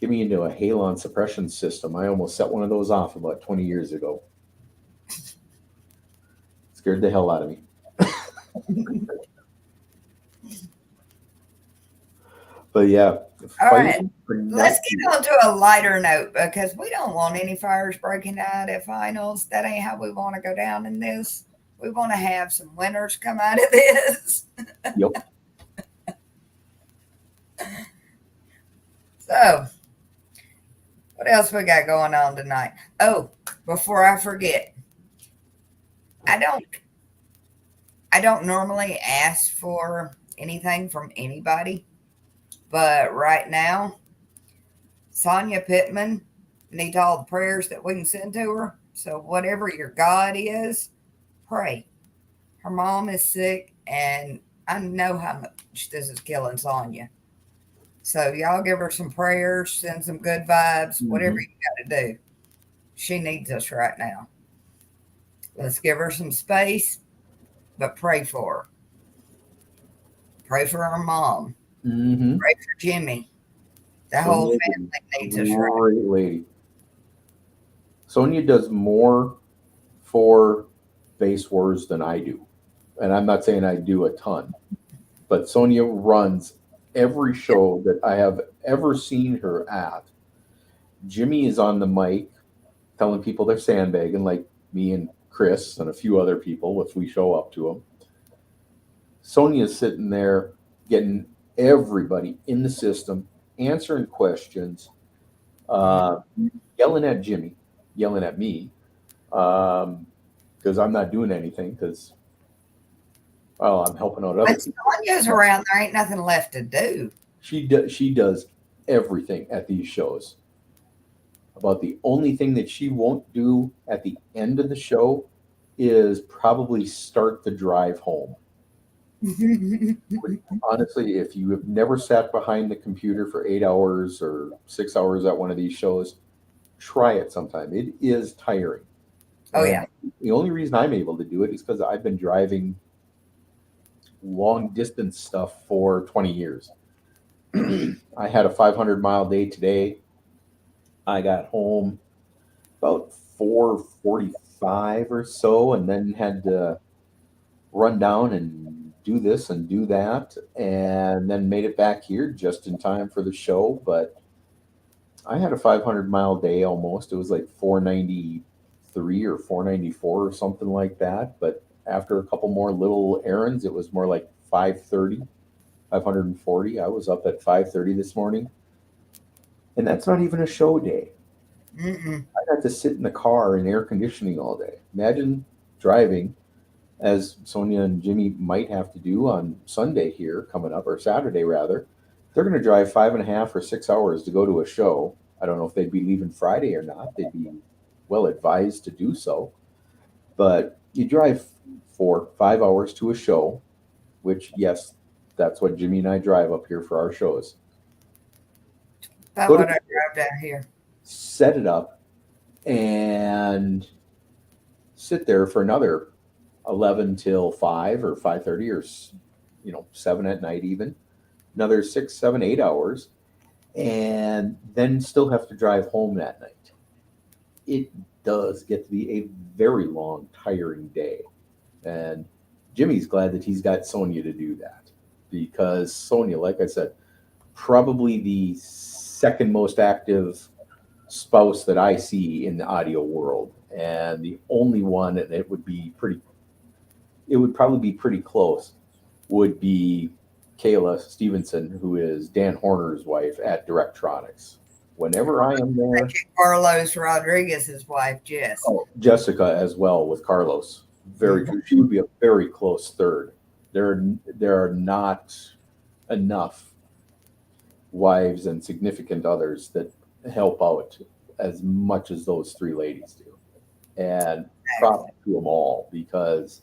get me into a halon suppression system. I almost set one of those off about 20 years ago. Scared the hell out of me. But yeah. All right. Let's get on to a lighter note because we don't want any fires breaking out at finals. That ain't how we want to go down in this. We want to have some winners come out of this. Yep. So, what else we got going on tonight? Oh, before I forget, I don't normally ask for anything from anybody, but right now, Sonia Pittman needs all the prayers that we can send to her. So whatever your God is, pray. Her mom is sick, and I know how much this is killing Sonia. So y'all give her some prayers, send some good vibes, whatever you got to do. She needs us right now. Let's give her some space, but pray for her. Pray for her mom. Pray for Jimmy. The whole family needs us right now. Great lady. Sonia does more for Base Wars than I do. and I'm not saying I do a ton, but Sonia runs every show that I have ever seen her at. Jimmy is on the mic telling people they're sandbagging, like me and Chris and a few other people if we show up to them. Sonia's sitting there getting everybody in the system, answering questions, uh, yelling at Jimmy, yelling at me, because I'm not doing anything because, well, I'm helping out other When people. Sonia's around, there ain't nothing left to do. She does everything at these shows. About the only thing that she won't do at the end of the show is probably start the drive home. Honestly, if you have never sat behind the computer for 8 hours or 6 hours at one of these shows, try it sometime. It is tiring. Oh, And yeah. the only reason I'm able to do it is because I've been driving long distance stuff for 20 years. I had a 500-mile day today. I got home about 4:45 or so, and then had to run down and do this and do that, and then made it back here just in time for the show. But I had a 500-mile day almost. It was like 493 or 494 or something like that. But after a couple more little errands, it was more like 530, 540. I was up at 5:30 this morning, and that's not even a show day. Mm-mm. I had to sit in the car in air conditioning all day. Imagine driving, as Sonia and Jimmy might have to do on Sunday here coming up, or Saturday rather. They're going to drive 5.5 or 6 hours to go to a show. I don't know if they'd be leaving Friday or not. They'd be well advised to do so. But you drive 4, 5 hours to a show, which, yes, that's what Jimmy and I drive up here for our shows. About Go to what I drive down here. set it up and sit there for another 11 till 5 or 5:30 or 7 at night, even another 6, 7, 8 hours, and then still have to drive home that night. It does get to be a very long, tiring day. And Jimmy's glad that he's got Sonia to do that, because Sonia, like I said, probably the second most active spouse that I see in the audio world, and the only one that it would probably be pretty close, would be Kayla Stevenson, who is Dan Horner's wife at Directronics. Whenever I am there, Carlos Rodriguez's wife, Jess. oh, Jessica as well with Carlos. Very true. She would be a very close third. There are not enough wives and significant others that help out as much as those three ladies do. And props to them all, because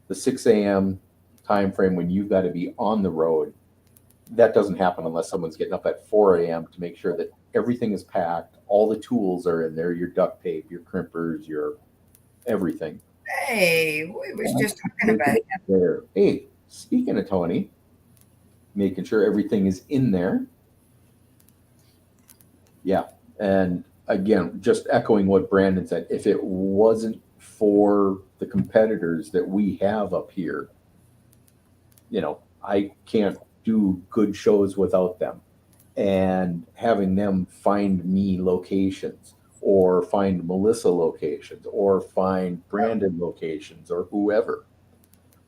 the 6 a.m. time frame when you've got to be on the road, that doesn't happen unless someone's getting up at 4 a.m. to make sure that everything is packed, all the tools are in there, your duct tape, your crimpers, your everything. Hey, we was just talking about it. There. Hey, speaking of Tony, making sure everything is in there. Yeah. And again, just echoing what Brandon said, if it wasn't for the competitors that we have up here, I can't do good shows without them. And having them find me locations, or find Melissa locations, or find Brandon locations, or whoever.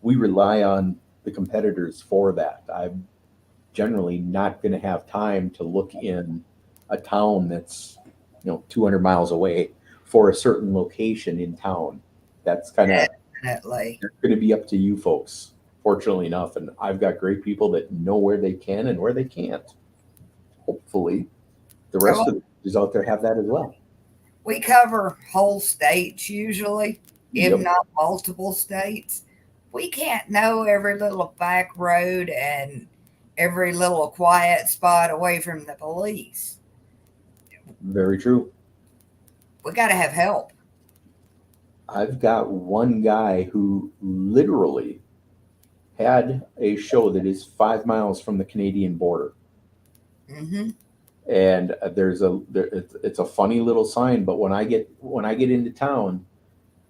We rely on the competitors for that. I'm generally not going to have time to look in a town that's 200 miles away for a certain location in town. That's kind of Definitely. going to be up to you folks, fortunately enough. And I've got great people that know where they can and where they can't. Hopefully the rest of the is out there have that as well. We cover whole states usually, if Yep. not multiple states. We can't know every little back road and every little quiet spot away from the police. Very true. We got to have help. I've got one guy who literally had a show that is 5 miles from the Canadian border. Mm-hmm. And it's a funny little sign, but when I get into town,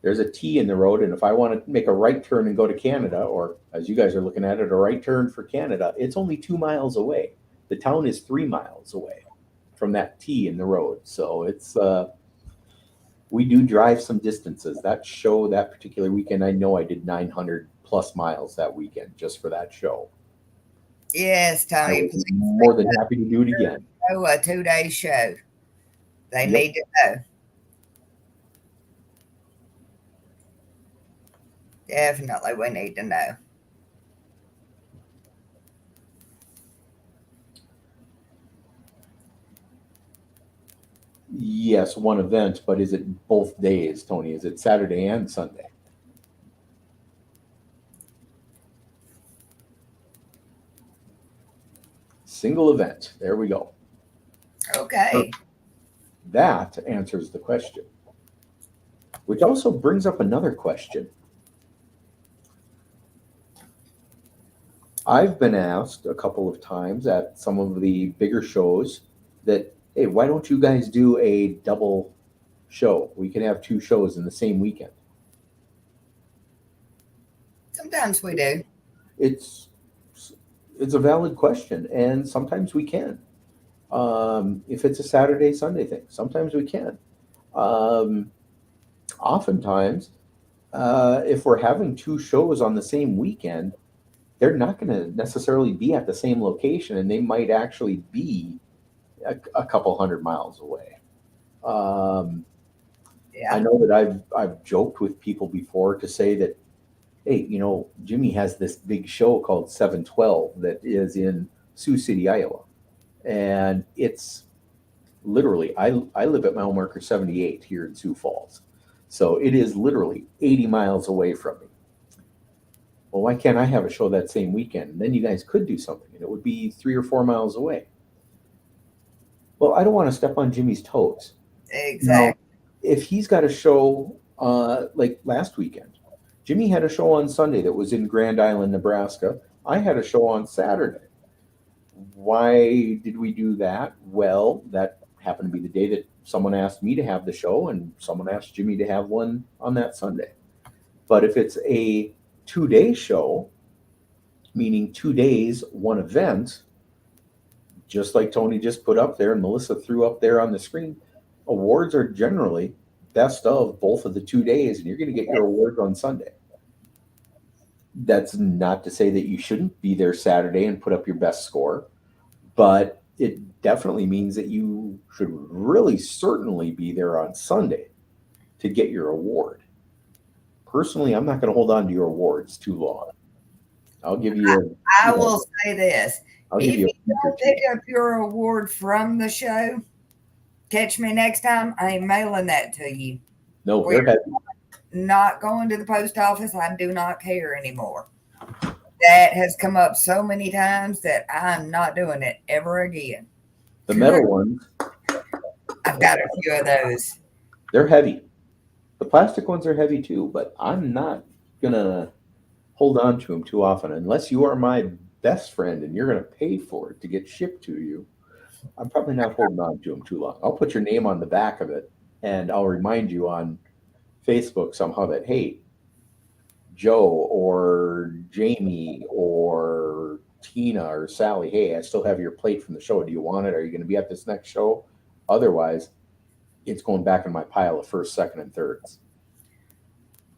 there's a T in the road, and if I want to make a right turn and go to Canada, or as you guys are looking at it, a right turn for Canada, it's only 2 miles away. The town is 3 miles away from that T in the road. So it's we do drive some distances. That show that particular weekend, I know I did 900 plus miles that weekend just for that show. Yes, I Tony, was more than happy to do it again. a 2-day show. They Yep. need to know. Definitely, we need to know. Yes, one event, but is it both days, Tony? Is it Saturday and Sunday? Single event. There we go. Okay. That answers the question, which also brings up another question. I've been asked a couple of times at some of the bigger shows that, hey, why don't you guys do a double show? We can have 2 shows in the same weekend. Sometimes we do. It's a valid question, and sometimes we can. If it's a Saturday, Sunday thing, sometimes we can. Oftentimes, if we're having 2 shows on the same weekend, they're not going to necessarily be at the same location, and they might actually be a couple 100 miles away. Yeah. I know that I've joked with people before to say that, hey, Jimmy has this big show called 712 that is in Sioux City, Iowa, and it's literally I live at mile marker 78 here in Sioux Falls, so it is literally 80 miles away from me. Well, why can't I have a show that same weekend? And then you guys could do something, and it would be 3 or 4 miles away. Well, I don't want to step on Jimmy's toes. Exactly. Now, if he's got a show like last weekend, Jimmy had a show on Sunday that was in Grand Island, Nebraska. I had a show on Saturday. Why did we do that? Well, that happened to be the day that someone asked me to have the show, and someone asked Jimmy to have one on that Sunday. But if it's a 2-day show, meaning 2 days, one event, just like Tony just put up there and Melissa threw up there on the screen, awards are generally best of both of the 2 days, and you're going to get your awards on Sunday. That's not to say that you shouldn't be there Saturday and put up your best score, but it definitely means that you should really certainly be there on Sunday to get your award. Personally, I'm not going to hold on to your awards too long. I'll give you I will say this. I'll If give you you don't pick up your award from the show, catch me next time. I ain't mailing that to you. No, We're they're not going to the post office. I do not care anymore. That has come up so many times that I'm not doing it ever again. the metal ones. I've got a few of those. They're heavy. The plastic ones are heavy too, but I'm not gonna hold on to them too often unless you are my best friend and you're gonna pay for it to get shipped to you. I'm probably not holding on to them too long. I'll put your name on the back of it, and I'll remind you on Facebook somehow that, hey, Joe or Jamie or Tina or Sally, hey, I still have your plate from the show. Do you want it? Are you going to be at this next show? Otherwise, it's going back in my pile of first, second, and thirds.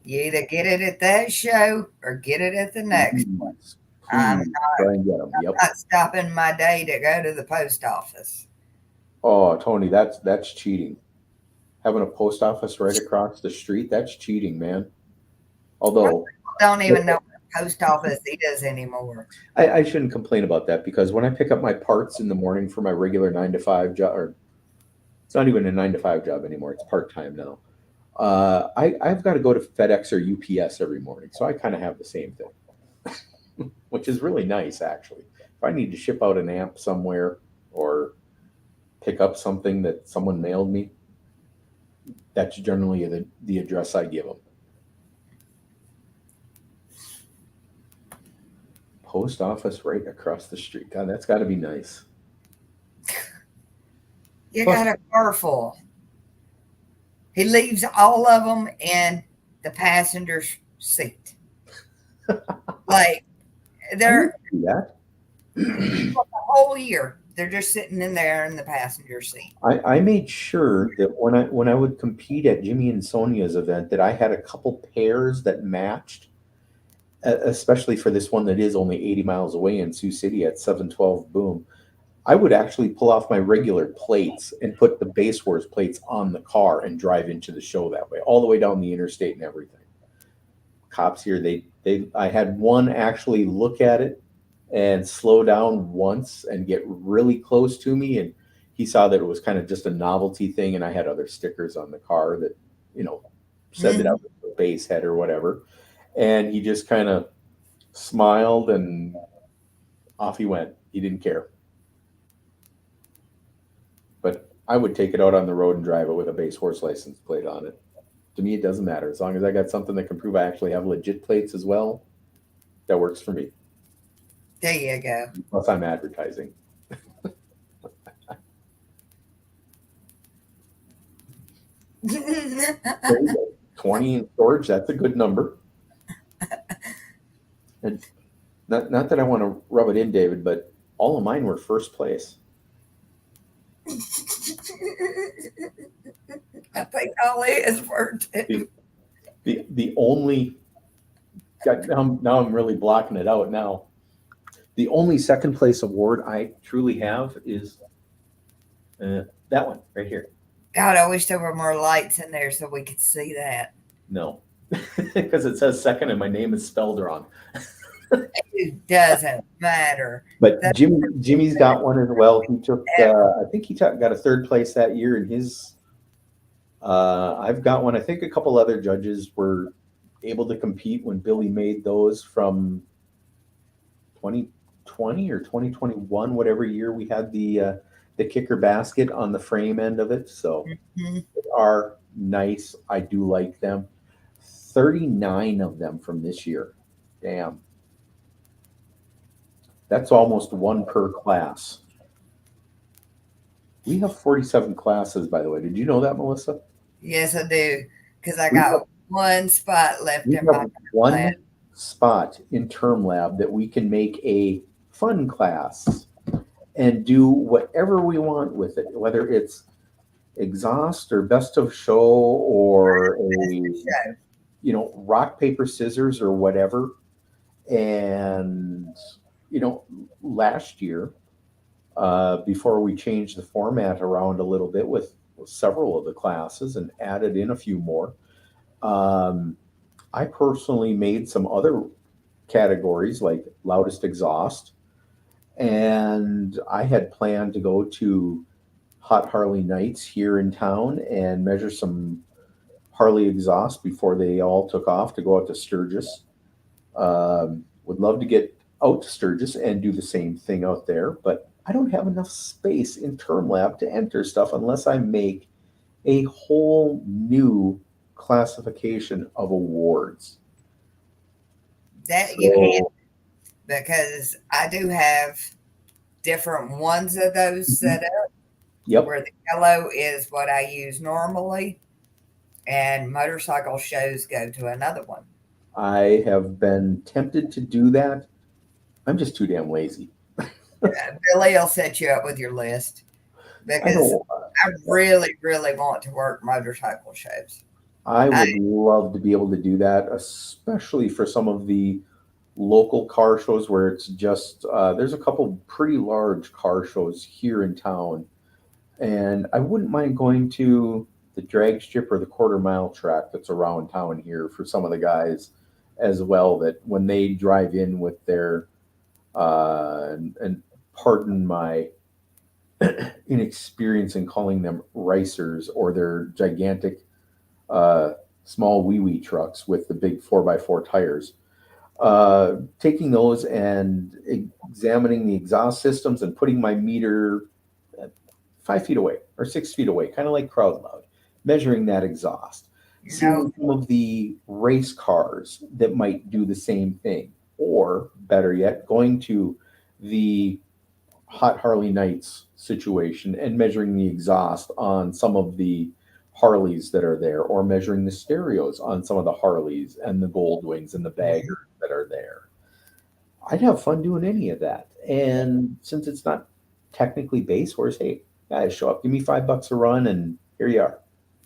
You either get it at that show or get it at the next one. I'm try and get them. Yep. not stopping my day to go to the post office. Oh, Tony, that's cheating. Having a post office right across the street, that's cheating, man. Although Don't even know what post office is anymore. I shouldn't complain about that, because when I pick up my parts in the morning for my regular 9 to 5 job, or it's not even a 9 to 5 job anymore, it's part-time now. I've got to go to FedEx or UPS every morning. So I kind of have the same thing, which is really nice, actually. If I need to ship out an amp somewhere or pick up something that someone mailed me, that's generally the address I give them. Post office right across the street. God, that's got to be nice. You got a car full. He leaves all of them in the passenger seat. Like I they're didn't see that. the whole year they're just sitting in there in the passenger seat. I made sure that when I would compete at Jimmy and Sonia's event that I had a couple pairs that matched, especially for this one that is only 80 miles away in Sioux City at 712 Boom. I would actually pull off my regular plates and put the Base Wars plates on the car and drive into the show that way, all the way down the interstate and everything. Cops here, I had one actually look at it and slow down once and get really close to me, and he saw that it was kind of just a novelty thing, and I had other stickers on the car that, said that I was a base head or whatever, and he just kind of smiled and off he went. He didn't care. But I would take it out on the road and drive it with a Base Horse license plate on it. To me, it doesn't matter. As long as I got something that can prove I actually have legit plates as well, that works for me. There you go. Plus, I'm advertising. There you go. 20 in storage, that's a good number. And not that I want to rub it in, David, but all of mine were first place. I think all his were too. The only now I'm really blocking it out now. The only second place award I truly have is that one right here. God, I wish there were more lights in there so we could see that. No, because it says second and my name is spelled wrong. It doesn't matter. But Jimmy's got one as well. He took, I think he got a third place that year in his. I've got one. I think a couple other judges were able to compete when Billy made those from 2020 or 2021, whatever year we had the kicker basket on the frame end of it. So they are nice. I do like them. 39 of them from this year. Damn. That's almost one per class. We have 47 classes, by the way. Did you know that, Melissa? Yes, I do. Because I got one spot left in my one lab. spot in term lab that we can make a fun class and do whatever we want with it, whether it's exhaust or best of show or a rock, paper, scissors or whatever. And last year, before we changed the format around a little bit with several of the classes and added in a few more, I personally made some other categories like loudest exhaust, and I had planned to go to Hot Harley Nights here in town and measure some Harley exhaust before they all took off to go out to Sturgis. Would love to get out to Sturgis and do the same thing out there, but I don't have enough space in term lab to enter stuff unless I make a whole new classification of awards. That you can, because I do have different ones of those set up. Yep. Where the yellow is what I use normally, and motorcycle shows go to another one. I have been tempted to do that. I'm just too damn lazy. Billy will set you up with your list because I really, really want to work motorcycle shows. I would love to be able to do that, especially for some of the local car shows where it's just, there's a couple pretty large car shows here in town. And I wouldn't mind going to the drag strip or the quarter-mile track that's around town here for some of the guys as well, that when they drive in with their, and pardon my inexperience in calling them racers, or their gigantic small wee-wee trucks with the big 4x4 tires, taking those and examining the exhaust systems and putting my meter 5 feet away or 6 feet away, kind of like Crowd Loud, measuring that exhaust. Seeing some of the race cars that might do the same thing, or better yet, going to the Hot Harley Nights situation and measuring the exhaust on some of the Harleys that are there, or measuring the stereos on some of the Harleys and the Goldwings and the Baggers that are there. I'd have fun doing any of that. And since it's not technically base horse, hey, guys, show up, give me $5 a run, and here you are.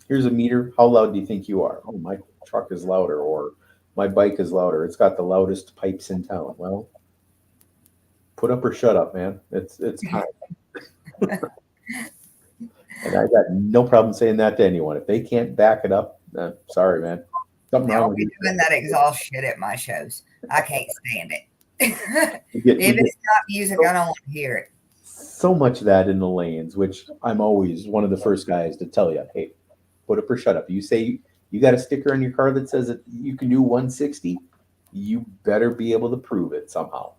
Here's a meter. How loud do you think you are? Oh, my truck is louder, or my bike is louder. It's got the loudest pipes in town. Well, put up or shut up, man. It's time. And I got no problem saying that to anyone. If they can't back it up, sorry, man. Something wrong I'll with be you. doing that exhaust shit at my shows. I can't stand it. We get If it's not music, I don't want to hear it. so much of that in the lanes, which I'm always one of the first guys to tell you, hey, put up or shut up. You say you got a sticker on your car that says that you can do 160, you better be able to prove it somehow.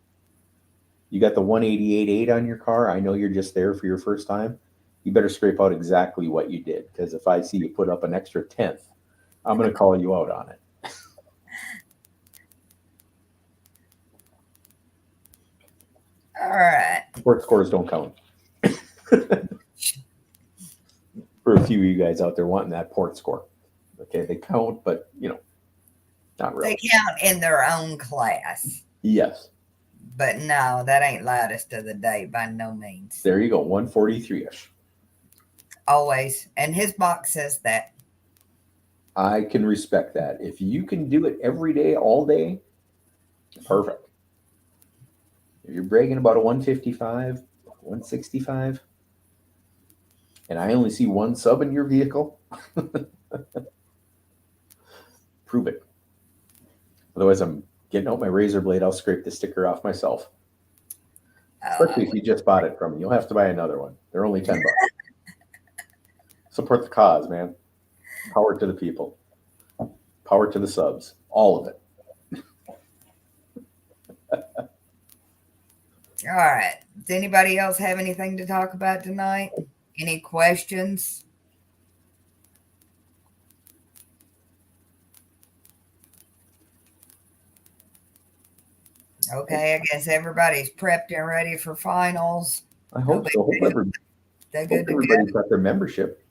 You got the 188.8 on your car. I know you're just there for your first time. You better scrape out exactly what you did, because if I see you put up an extra 10th, I'm going to call you out on it. All right. Sports scores don't count. For a few of you guys out there wanting that port score. Okay, they count, but not really. They count in their own class. Yes. But no, that ain't loudest of the day by no means. There you go, 143-ish. Always. And his box says that. I can respect that. If you can do it every day, all day, perfect. If you're bragging about a 155, 165, and I only see one sub in your vehicle, prove it. Otherwise, I'm getting out my razor blade. I'll scrape the sticker off myself. Especially if you just bought it from me. You'll have to buy another one. They're only $10. Support the cause, man. Power to the people. Power to the subs. All of it. All right. Does anybody else have anything to talk about tonight? Any questions? Okay, I guess everybody's prepped and ready for finals. I hope so. They're good to go. Everybody's got their membership.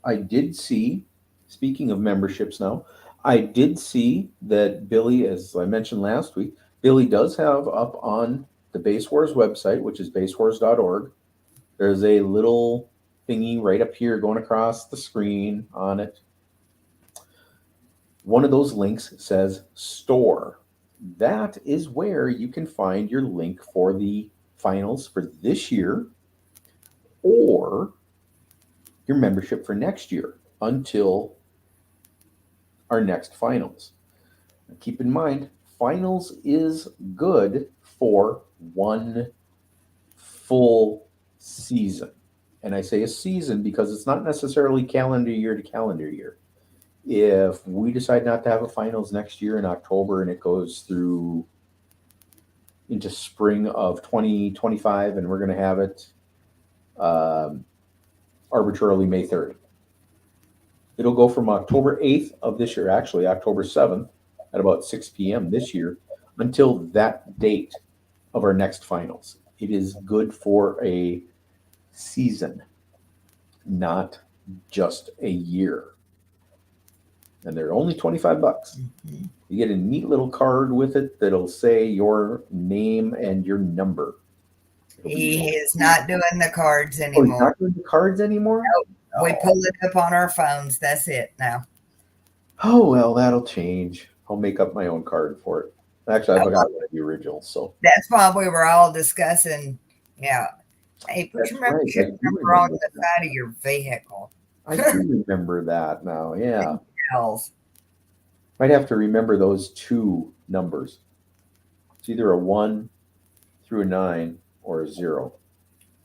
I did see, speaking of memberships now, I did see that Billy, as I mentioned last week, Billy does have up on the Base Wars website, which is basewars.org. There's a little thingy right up here going across the screen on it. One of those links says store. That is where you can find your link for the finals for this year or your membership for next year until our next finals. Now, keep in mind, finals is good for one full season. And I say a season because it's not necessarily calendar year to calendar year. If we decide not to have a finals next year in October and it goes through into spring of 2025 and we're going to have it arbitrarily May 3rd. It'll go from October 8th of this year, actually October 7th at about 6 p.m. this year until that date of our next finals. It is good for a season, not just a year. And they're only $25. Mm-hmm. You get a neat little card with it that'll say your name and your number. He is not doing the cards Oh, anymore. he's not doing the cards anymore? Nope. We pull it up on our phones. That's it now. Oh, well, that'll change. I'll make up my own card for it. Actually, I forgot one of the originals. So That's why we were all discussing. Yeah. Hey, put That's your right. membership I do number on remember the side of your vehicle. I do remember that now. Yeah. Else. Might have to remember those two numbers. It's either a 1 through a 9 or a 0.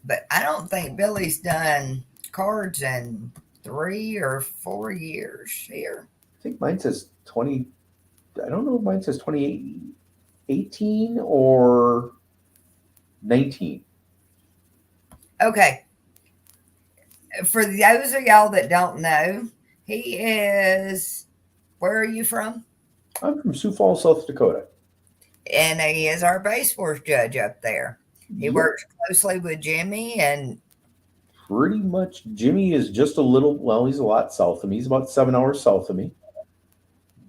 But I don't think Billy's done cards in 3 or 4 years here. I think mine says 20. I don't know if mine says 2018 or 19. Okay. For those of y'all that don't know, he is, where are you from? I'm from Sioux Falls, South Dakota. And he is our Base Wars judge up there. He Yep. works closely with Jimmy, and pretty much, Jimmy is just a little, well, he's a lot south of me. He's about 7 hours south of me.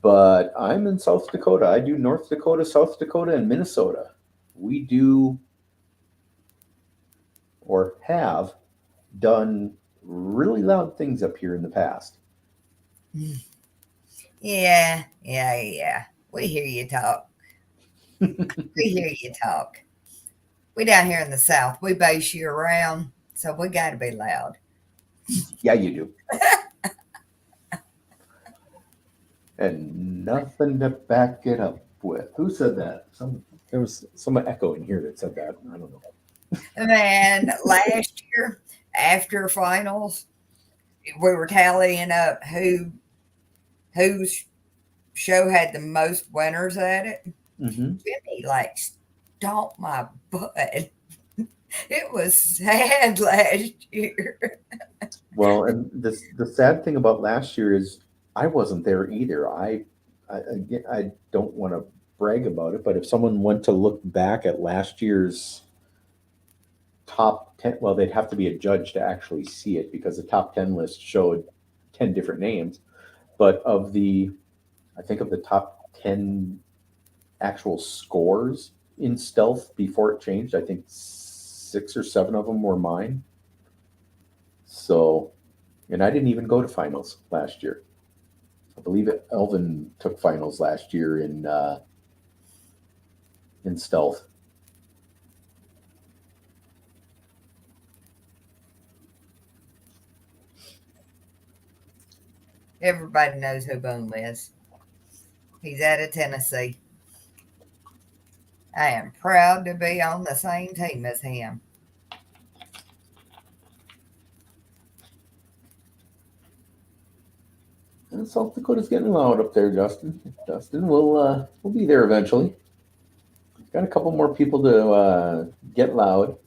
But I'm in South Dakota. I do North Dakota, South Dakota, and Minnesota. We do or have done really loud things up here in the past. Yeah. We hear you talk. We hear you talk. We down here in the South, we base year round, so we got to be loud. Yeah, you do. And nothing to back it up with. Who said that? There was some echo in here that said that. I don't know. Man, last year after finals, we were tallying up whose show had the most winners at it. Mm-hmm. Jimmy like stomped my butt. It was sad last year. Well, and the sad thing about last year is I wasn't there either. Again, I don't want to brag about it, but if someone went to look back at last year's top 10, well, they'd have to be a judge to actually see it because the top 10 list showed 10 different names. But I think of the top 10 actual scores in Stealth before it changed, I think 6 or 7 of them were mine. So, and I didn't even go to finals last year. I believe Elvin took finals last year in Stealth. Everybody knows who Boom is. He's out of Tennessee. I am proud to be on the same team as him. And South Dakota's getting loud up there, Justin. Justin, we'll be there eventually. Got a couple more people to get loud.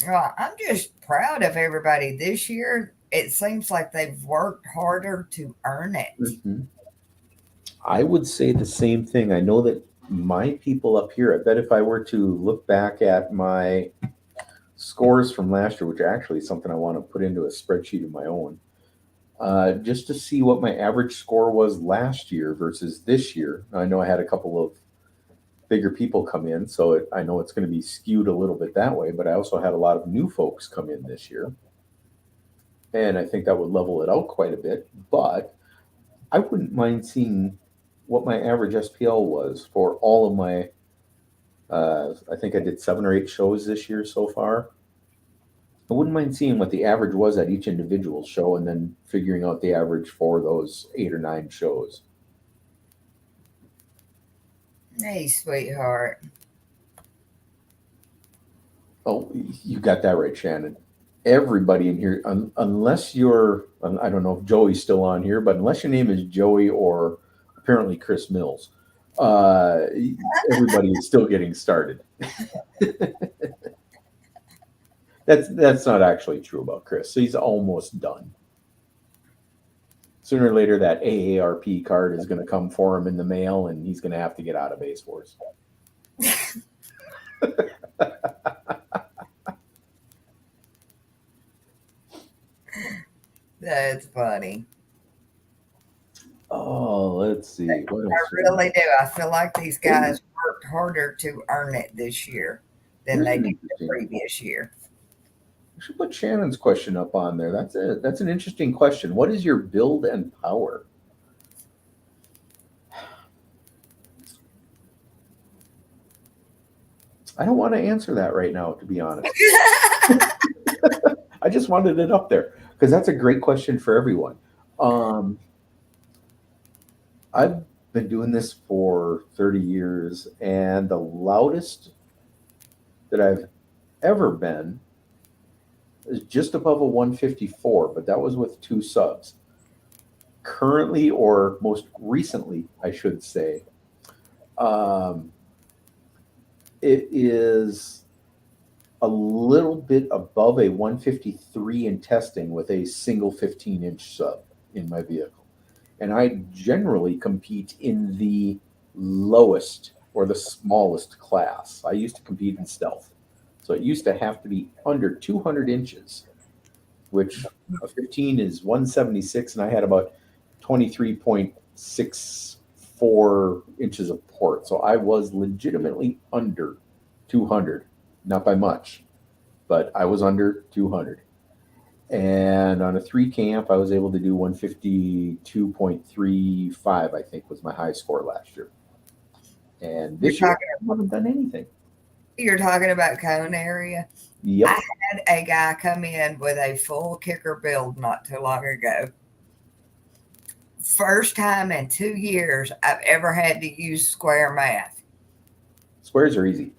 Well, I'm just proud of everybody this year. It seems like they've worked harder to earn it. Mm-hmm. I would say the same thing. I know that my people up here, I bet if I were to look back at my scores from last year, which actually is something I want to put into a spreadsheet of my own, just to see what my average score was last year versus this year. I know I had a couple of bigger people come in, so I know it's going to be skewed a little bit that way, but I also had a lot of new folks come in this year. And I think that would level it out quite a bit, but I wouldn't mind seeing what my average SPL was for all of my, I think I did 7 or 8 shows this year so far. I wouldn't mind seeing what the average was at each individual show and then figuring out the average for those 8 or 9 shows. Hey, sweetheart. Oh, you got that right, Shannon. Everybody in here, unless you're, I don't know if Joey's still on here, but unless your name is Joey or apparently Chris Mills, everybody is still getting started. That's not actually true about Chris. So he's almost done. Sooner or later, that AARP card is going to come for him in the mail, and he's going to have to get out of Base Wars. That's funny. Oh, let's see. What else? I really do. I feel like these guys worked harder to earn it this year than they did the previous year. We should put Shannon's question up on there. That's an interesting question. What is your build and power? I don't want to answer that right now, to be honest. I just wanted it up there because that's a great question for everyone. I've been doing this for 30 years, and the loudest that I've ever been is just above a 154, but that was with 2 subs. Currently, or most recently, I should say, it is a little bit above a 153 in testing with a single 15-inch sub in my vehicle. And I generally compete in the lowest or the smallest class. I used to compete in Stealth. So it used to have to be under 200 inches which a 15 is 176, and I had about 23.64 inches of port. So I was legitimately under 200, not by much, but I was under 200. And on a 3 camp, I was able to do 152.35, I think was my high score last year. And this year, I haven't done anything. You're talking about Cone area. Yep. I had a guy come in with a full kicker build not too long ago. First time in 2 years I've ever had to use square math. Squares are easy.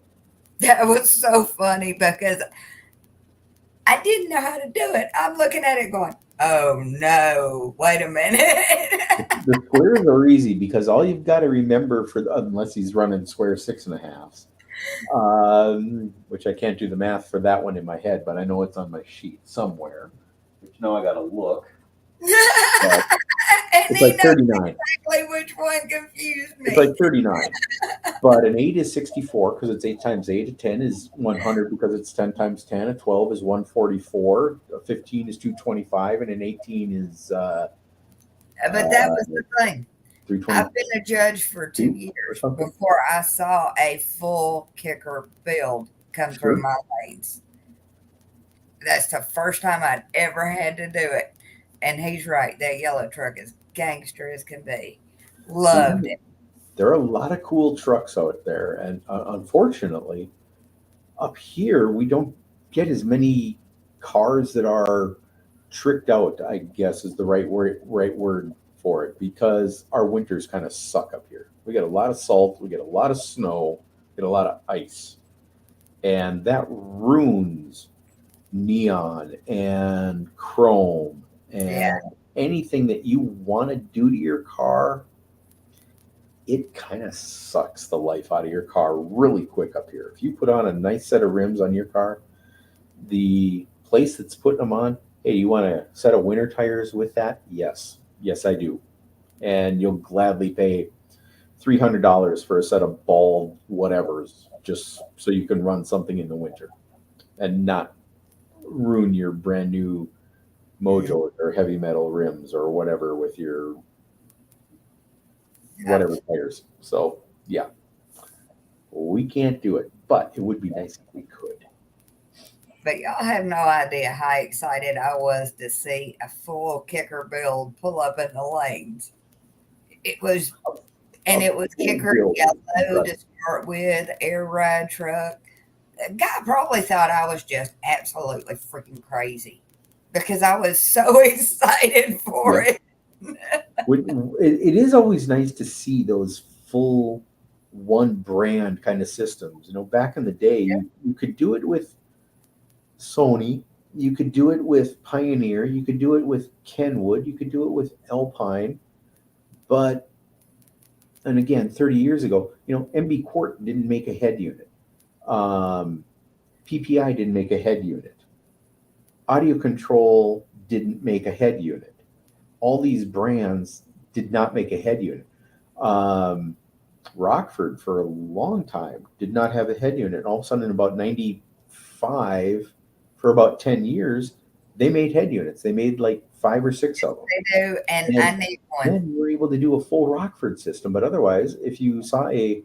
That was so funny because I didn't know how to do it. I'm looking at it going, oh no, wait a minute. The squares are easy because all you've got to remember unless he's running square 6.5s, which I can't do the math for that one in my head, but I know it's on my sheet somewhere. Which now I got to look. It's like 39. Exactly which one confused me. It's like 39. But an 8 is 64 because it's 8 times 8. A 10 is 100 because it's 10 times 10. A 12 is 144. A 15 is 225. And an 18 is... but that was the thing. 320. I've been a judge for 2 years before I saw a full kicker build come through my lanes. That's the first time I'd ever had to do it. And he's right. That yellow truck is gangster as can be. Loved it. There are a lot of cool trucks out there. And unfortunately, up here, we don't get as many cars that are tricked out, I guess is the right word for it, because our winters kind of suck up here. We get a lot of salt. We get a lot of snow. We get a lot of ice. And that ruins neon and chrome and anything that you want to do to your car. It kind of sucks the life out of your car really quick up here. If you put on a nice set of rims on your car, the place that's putting them on, hey, you want a set of winter tires with that? Yes, I do. And you'll gladly pay $300 for a set of bald whatevers just so you can run something in the winter and not ruin your brand new Mojo or heavy metal rims or whatever with your whatever tires. So yeah, we can't do it, but it would be nice if we could. But y'all have no idea how excited I was to see a full kicker build pull up in the lanes. It was kicker yellow to start with, air ride truck. The guy probably thought I was just absolutely freaking crazy because I was so excited for it. It is always nice to see those full one brand kind of systems. You know, back in the day, you could do it with Sony, you could do it with Pioneer, you could do it with Kenwood, you could do it with Alpine, and again, 30 years ago, MB Quart didn't make a head unit. PPI didn't make a head unit. Audio Control didn't make a head unit. All these brands did not make a head unit. Rockford, for a long time, did not have a head unit. And all of a sudden, in about 95, for about 10 years, they made head units. They made like 5 or 6 of them. They do, and I need one. Then you were able to do a full Rockford system. But otherwise, if you saw a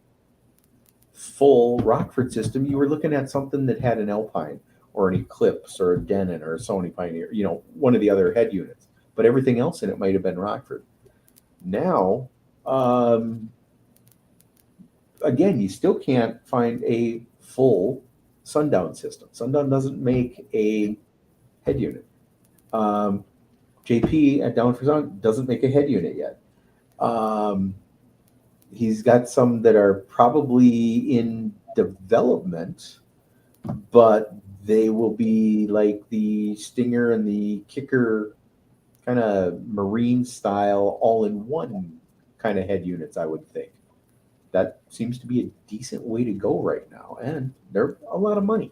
full Rockford system, you were looking at something that had an Alpine or an Eclipse or a Denon or a Sony Pioneer, one of the other head units. But everything else in it might have been Rockford. Now, again, you still can't find a full Sundown system. Sundown doesn't make a head unit. JP at Down for Sound doesn't make a head unit yet. He's got some that are probably in development, but they will be like the Stinger and the Kicker kind of marine style all-in-one kind of head units, I would think. That seems to be a decent way to go right now, and they're a lot of money.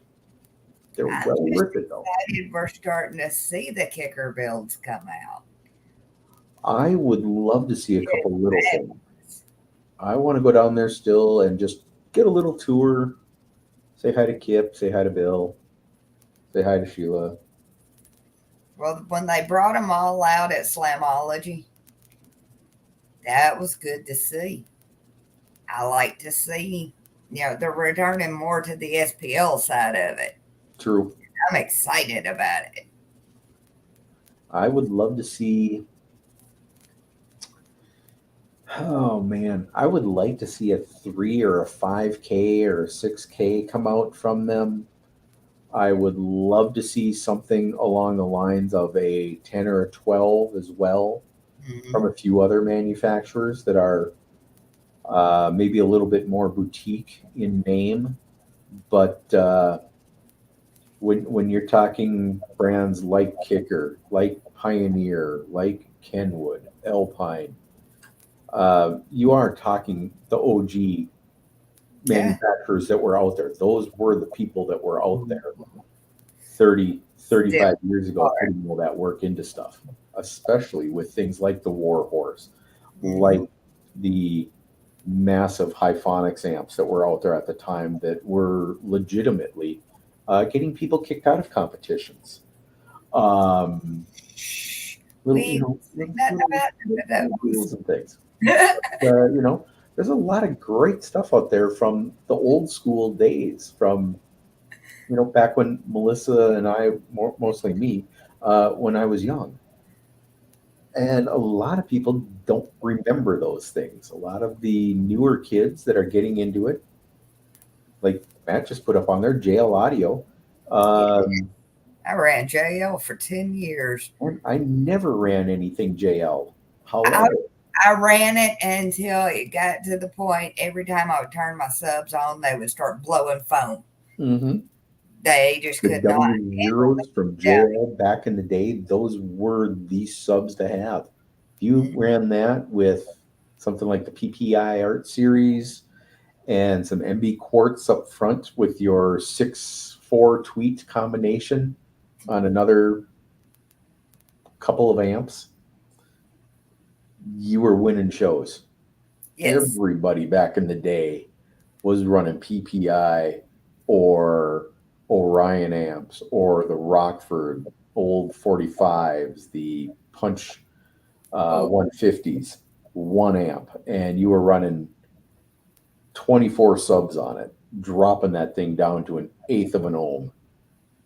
They're well worth it, though. We're starting to see the kicker builds come out. I would love to see a couple little things. I want to go down there still and just get a little tour, say hi to Kip, say hi to Bill, say hi to Sheila. Well, when they brought them all out at Slamology, that was good to see. I like to see, they're returning more to the SPL side of it. True. I'm excited about it. I would love to see. Oh man, I would like to see a 3 or a 5K or a 6K come out from them. I would love to see something along the lines of a 10 or a 12 as well from a few other manufacturers that are maybe a little bit more boutique in name. But when you're talking brands like Kicker, like Pioneer, like Kenwood, Alpine, you are talking the OG manufacturers that were out there. Those were the people that were out there 30, 35 years ago putting all that work into stuff, especially with things like the Warhorse, like the massive Hyphonics amps that were out there at the time that were legitimately getting people kicked out of competitions. Little and things. There's a lot of great stuff out there from the old school days, from back when Melissa and I, mostly me, when I was young. And a lot of people don't remember those things. A lot of the newer kids that are getting into it, like Matt just put up on there, JL Audio. I ran JL for 10 years. I never ran anything JL. However, I ran it until it got to the point every time I would turn my subs on, they would start blowing foam. Mm-hmm. They just could not. Zeros from JL back in the day, those were the subs to have. If you ran that with something like the PPI Art Series and some MB Quartz up front with your 6-4 tweet combination on another couple of amps, you were winning shows. Yes. Everybody back in the day was running PPI or Orion amps or the Rockford old 45s, the Punch 150s, 1 amp, and you were running 24 subs on it, dropping that thing down to 1/8 of an ohm.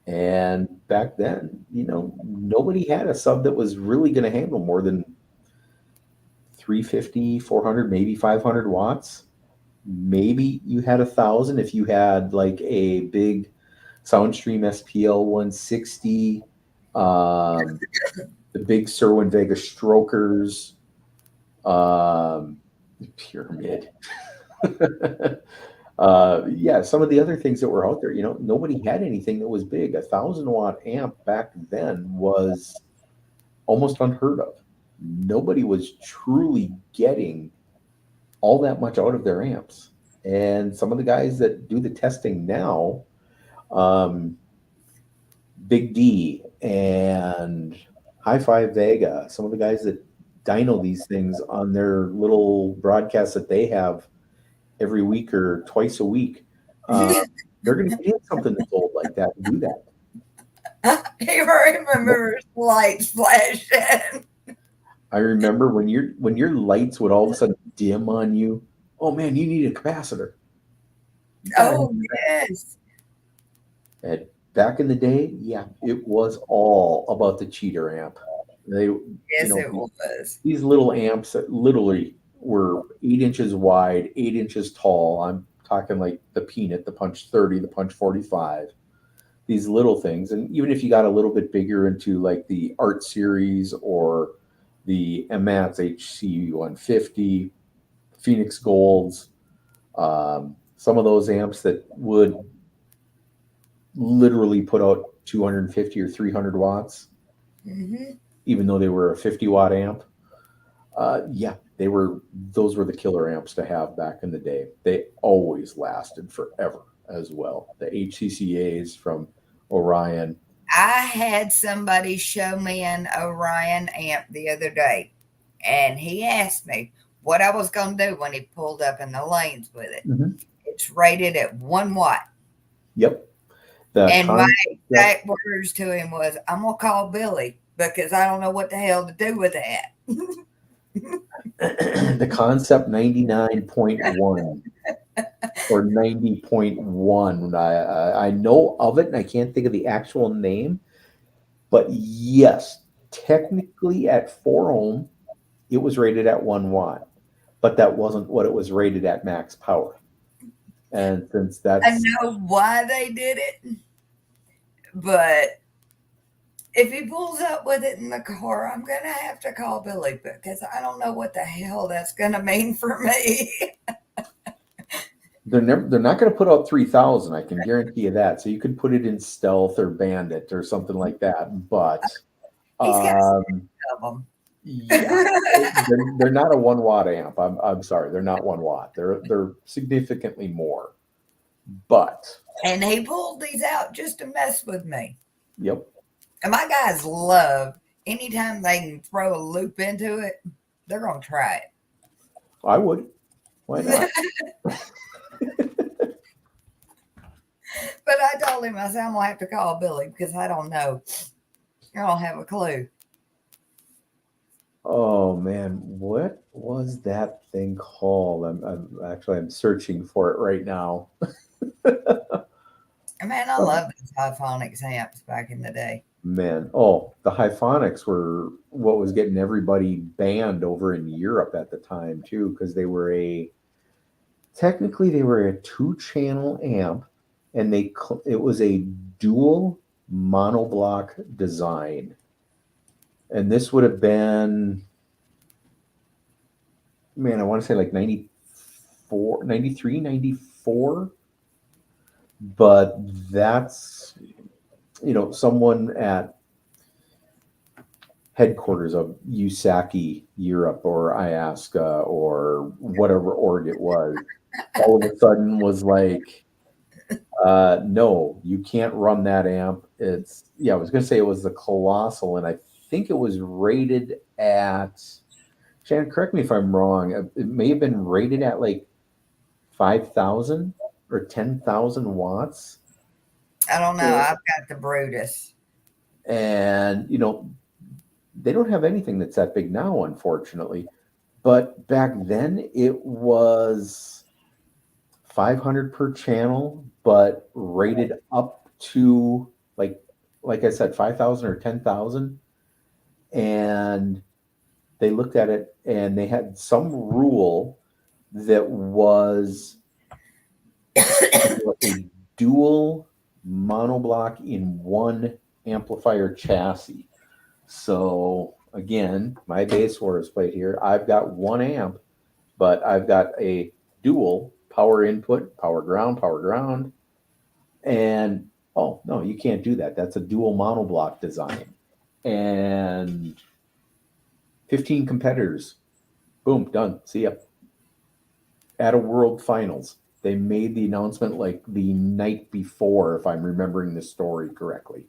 And back then, nobody had a sub that was really going to handle more than 350, 400, maybe 500 watts. Maybe you had 1,000 if you had like a big Soundstream SPL 160, the big Cerwin Vega Strokers, Pyramid. Some of the other things that were out there, nobody had anything that was big. 1,000-watt amp back then was almost unheard of. Nobody was truly getting all that much out of their amps. And some of the guys that do the testing now, Big D and Hi-Fi Vega, some of the guys that dyno these things on their little broadcasts that they have every week or twice a week, they're going to get something that's old like that and do that. He remembers lights flashing. I remember when your lights would all of a sudden dim on you. Oh man, you need a capacitor. Oh yes. And back in the day, it was all about the cheater amp. It was. These little amps that literally were 8 inches wide, 8 inches tall. I'm talking like the Peanut, the Punch 30, the Punch 45. These little things, and even if you got a little bit bigger into like the Art Series or the MATS HC 150, Phoenix Golds, some of those amps that would literally put out 250 or 300 watts, even though they were a 50-watt amp. Those were the killer amps to have back in the day. They always lasted forever as well. The HCCAs from Orion. I had somebody show me an Orion amp the other day, and he asked me what I was going to do when he pulled up in the lanes with it. It's rated at 1 watt. Yep. And my exact words to him was, I'm going to call Billy because I don't know what the hell to do with that. The Concept 99.1 or 90.1. I know of it and I can't think of the actual name, but yes, technically at 4 ohm, it was rated at 1 watt, but that wasn't what it was rated at max power. And since I that's, know why they did it, but if he pulls up with it in the car, I'm gonna have to call Billy because I don't know what the hell that's gonna mean for me. they're not going to put out 3000, I can guarantee you that. So you could put it in Stealth or Bandit or something like that, but He's got um of them. yeah, they're not a 1 watt amp. I'm sorry, they're not 1 watt. They're significantly more. But And he pulled these out just to mess with me. yep, And my guys love anytime they can throw a loop into it, they're gonna try I would. Why not? But I told him, I said, I'm gonna have to call Billy because I don't know. I don't have a clue. Oh man, what was that thing called? I'm searching for it right now. Man, I love those Hyphonics amps back in the day. Man, oh, the Hyphonics were what was getting everybody banned over in Europe at the time too, because technically they were a 2-channel amp, and it was a dual monoblock design, and this would have been, man, I want to say like 94, 93, 94, but that's, someone at headquarters of USACI Europe or IASCA or whatever org it was, all of a sudden was like, no, you can't run that amp. I was going to say it was the Colossal, and I think it was rated at, Shannon, correct me if I'm wrong, it may have been rated at like 5,000 or 10,000 watts. I don't know. I've got the Brutus. And, they don't have anything that's that big now, unfortunately. But back then it was 500 per channel, but rated up to like I said, 5,000 or 10,000. And they looked at it and they had some rule that was a dual monoblock in one amplifier chassis. So again, my base Horace plate here, I've got 1 amp, but I've got a dual power input, power ground, and oh no, you can't do that. That's a dual monoblock design. And 15 competitors, boom, done. See ya. At a world finals. They made the announcement like the night before, if I'm remembering the story correctly.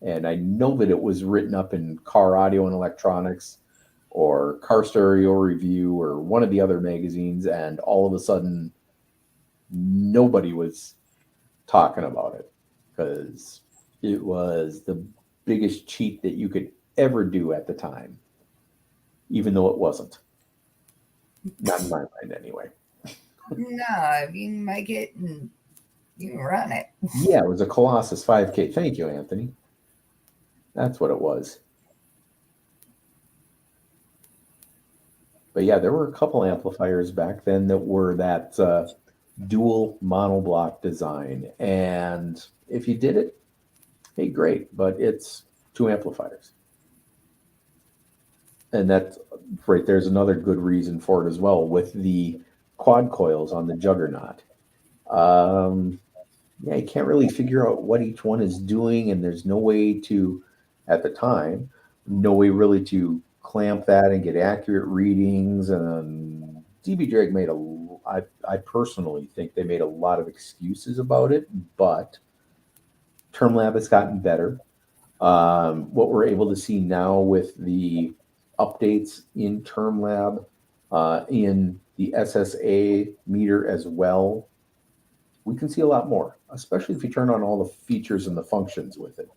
And I know that it was written up in Car Audio and Electronics or Car Stereo Review or one of the other magazines, and all of a sudden nobody was talking about it because it was the biggest cheat that you could ever do at the time, even though it wasn't. Not in my mind anyway. No, you can make it and you can run it. Yeah, it was a Colossus 5K. Thank you, Anthony. That's what it was. But yeah, there were a couple amplifiers back then that were that dual monoblock design. And if you did it, hey, great, but it's 2 amplifiers. And that's right, there's another good reason for it as well with the quad coils on the Juggernaut. Yeah, you can't really figure out what each one is doing, and there's no way to, at the time, no way really to clamp that and get accurate readings. And DB Drag I personally think they made a lot of excuses about it, but TermLab has gotten better. What we're able to see now with the updates in TermLab, in the SSA meter as well, we can see a lot more, especially if you turn on all the features and the functions with it.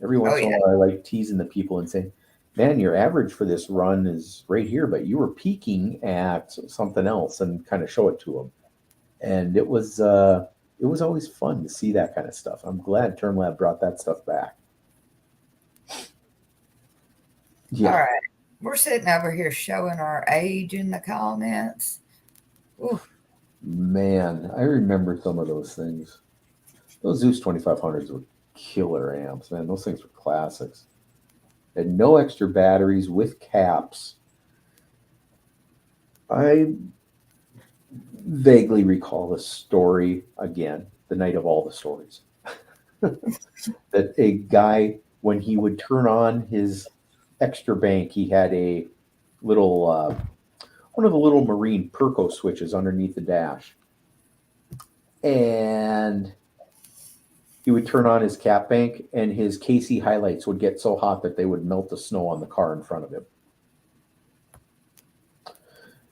Every once in a while, I like teasing the people and saying, man, your average for this run is right here, but you were peaking at something else, and kind of show it to them. And it was always fun to see that kind of stuff. I'm glad Term Lab brought that stuff back. Yeah. All right. We're sitting over here showing our age in the comments. Ooh. Man, I remember some of those things. Those Zeus 2500s were killer amps, man. Those things were classics. Had no extra batteries with caps. I vaguely recall a story, again, the night of all the stories, that a guy, when he would turn on his extra bank, he had a little, one of the little Marine Perco switches underneath the dash. And he would turn on his cap bank, and his KC highlights would get so hot that they would melt the snow on the car in front of him.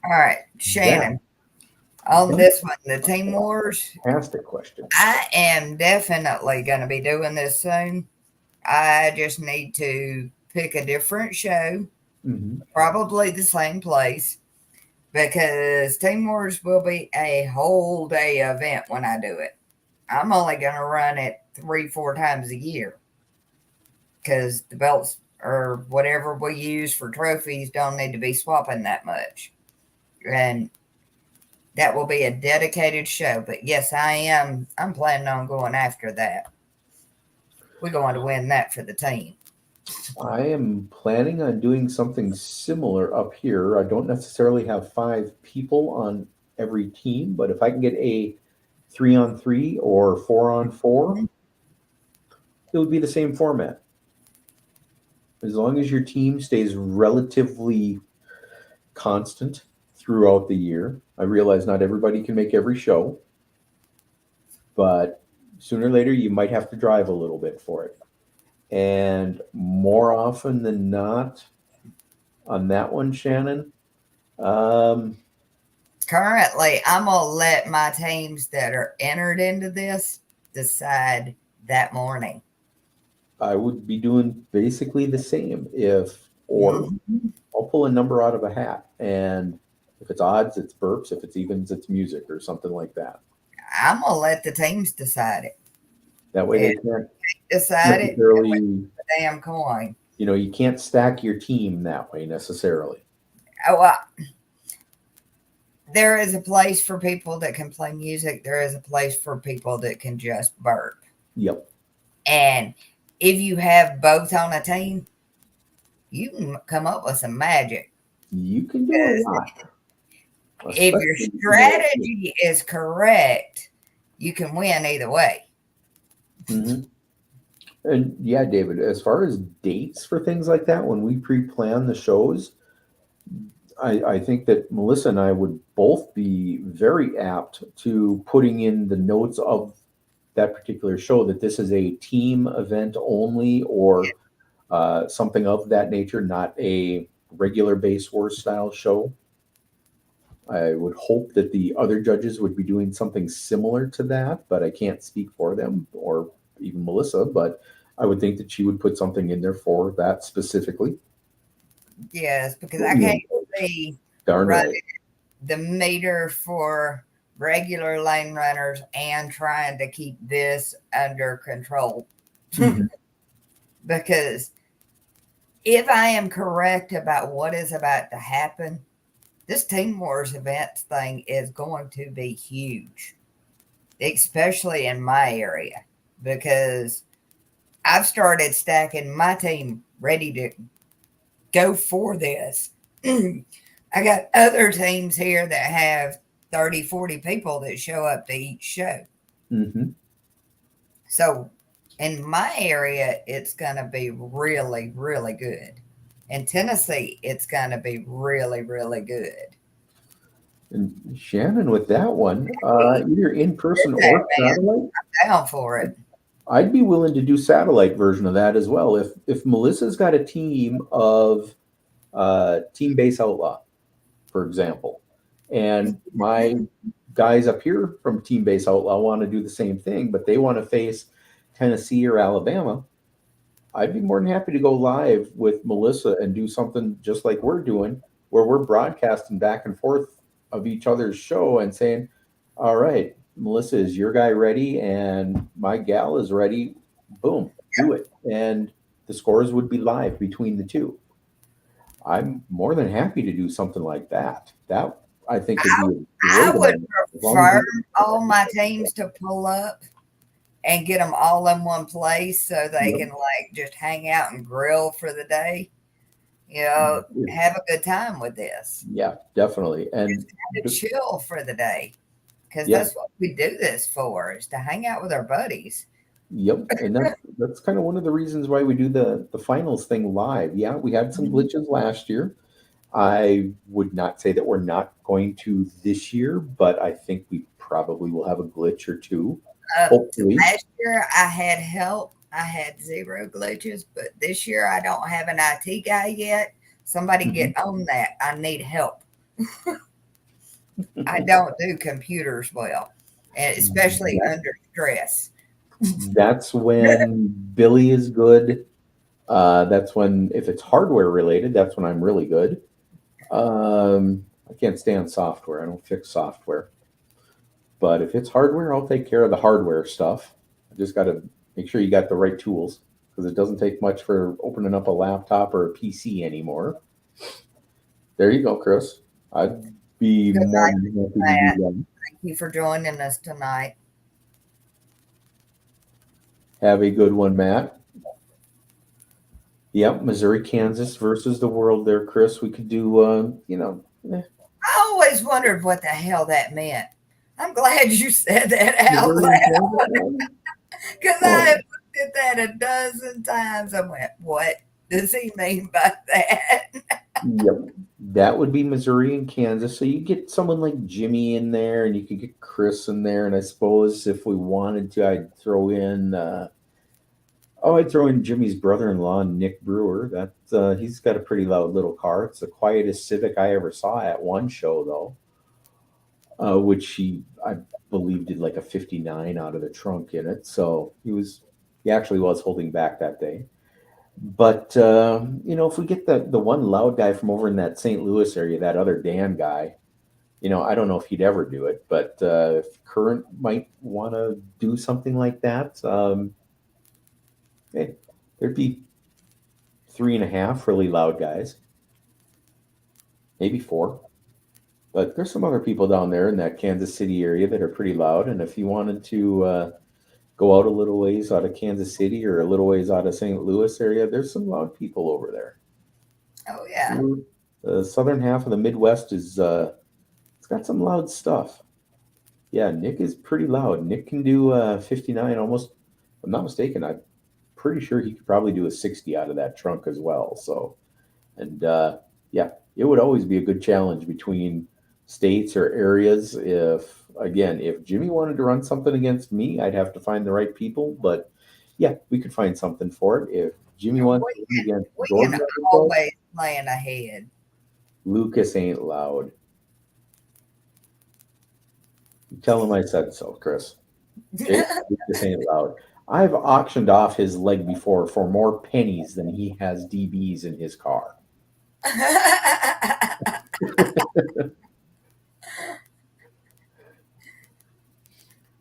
All right, Shannon. On this one, the Team Wars. Fantastic question. I am definitely going to be doing this soon. I just need to pick a different show, probably the same place, because Team Wars will be a whole day event when I do it. I'm only going to run it 3-4 times a year because the belts or whatever we use for trophies don't need to be swapping that much. And that will be a dedicated show. But yes, I'm planning on going after that. We're going to win that for the team. I am planning on doing something similar up here. I don't necessarily have 5 people on every team, but if I can get a 3-on-3 or 4-on-4, it would be the same format. As long as your team stays relatively constant throughout the year. I realize not everybody can make every show, but sooner or later you might have to drive a little bit for it. And more often than not, on that one, Shannon, currently I'm gonna let my teams that are entered into this decide that morning. I would be doing basically the same or I'll pull a number out of a hat, and if it's odds, it's burps. If it's evens, it's music or something like that. I'm gonna let the teams decide it. That way they can't decide it. The damn coin. You know, you can't stack your team that way necessarily. Oh, there is a place for people that can play music. There is a place for people that can just burp. Yep. And if you have both on a team, you can come up with some magic. You can do a lot. If your strategy is correct, you can win either way. Mm-hmm. And yeah, David, as far as dates for things like that, when we pre-plan the shows, I think that Melissa and I would both be very apt to putting in the notes of that particular show that this is a team event only, or something of that nature, not a regular Base Wars style show. I would hope that the other judges would be doing something similar to that, but I can't speak for them or even Melissa, but I would think that she would put something in there for that specifically. Yes, because I can't see running the meter for regular lane runners and trying to keep this under control. Mm-hmm. Because if I am correct about what is about to happen, this Team Wars events thing is going to be huge, especially in my area, because I've started stacking my team ready to go for this. I got other teams here that have 30, 40 people that show up to each show. Mm-hmm. So in my area, it's going to be really, really good. In Tennessee, it's going to be really, really good. And Shannon, with that one, either in person or satellite, I'm down for it. I'd be willing to do satellite version of that as well. If Melissa's got a team of Team Base Outlaw, for example, and my guys up here from Team Base Outlaw want to do the same thing, but they want to face Tennessee or Alabama, I'd be more than happy to go live with Melissa and do something just like we're doing, where we're broadcasting back and forth of each other's show and saying, all right, Melissa, is your guy ready? And my gal is ready. Boom, do it. And the scores would be live between the two. I'm more than happy to do something like that. That I think would be a I great would idea, as long as prefer we- all my teams to pull up and get them all in one place so they Yep. can like just hang out and grill for the day. You know, have a good time with this. Yeah, definitely. And To chill for the day. Because Yeah. that's what we do this for, is to hang out with our buddies. yep, and that's kind of one of the reasons why we do the finals thing live. Yeah, we had some glitches last year. I would not say that we're not going to this year, but I think we probably will have a glitch or two. Hopefully. Last year I had help. I had 0 glitches, but this year I don't have an IT guy yet. Somebody get on that. I need help. I don't do computers well, and especially under stress. That's when Billy is good. That's when, if it's hardware related, that's when I'm really good. I can't stand software. I don't fix software. But if it's hardware, I'll take care of the hardware stuff. I just got to make sure you got the right tools, because it doesn't take much for opening up a laptop or a PC anymore. There you go, Chris. I'd be Good more night, than happy to Matt. do that. Thank you for joining us tonight. Have a good one, Matt. Yep, Missouri, Kansas versus the world there, Chris. We could do, I always wondered what the hell that meant. I'm glad you said that out loud, because I have looked at that a dozen times. I went, what does he mean by that? Yep, that would be Missouri and Kansas. So you get someone like Jimmy in there, and you could get Chris in there. And I suppose if we wanted to, I'd throw in, I'd throw in Jimmy's brother-in-law, Nick Brewer. That he's got a pretty loud little car. It's the quietest Civic I ever saw at one show, though, which I believe, did like a 59 out of the trunk in it. So he actually was holding back that day. But if we get the one loud guy from over in that St. Louis area, that other Dan guy, I don't know if he'd ever do it, but if Current might want to do something like that, hey, there'd be 3.5 really loud guys, maybe 4. But there's some other people down there in that Kansas City area that are pretty loud. And if you wanted to go out a little ways out of Kansas City or a little ways out of St. Louis area, there's some loud people over there. Oh, yeah. The southern half of the Midwest it's got some loud stuff. Yeah, Nick is pretty loud. Nick can do 59 almost. If I'm not mistaken, I'm pretty sure he could probably do a 60 out of that trunk as well. So, and yeah, it would always be a good challenge between states or areas. If Jimmy wanted to run something against me, I'd have to find the right people. But yeah, we could find something for it. If Jimmy wants to run against We Georgia, can always plan ahead. Lucas ain't loud. Tell him I said so, Chris. Lucas ain't loud. I've auctioned off his leg before for more pennies than he has DBs in his car.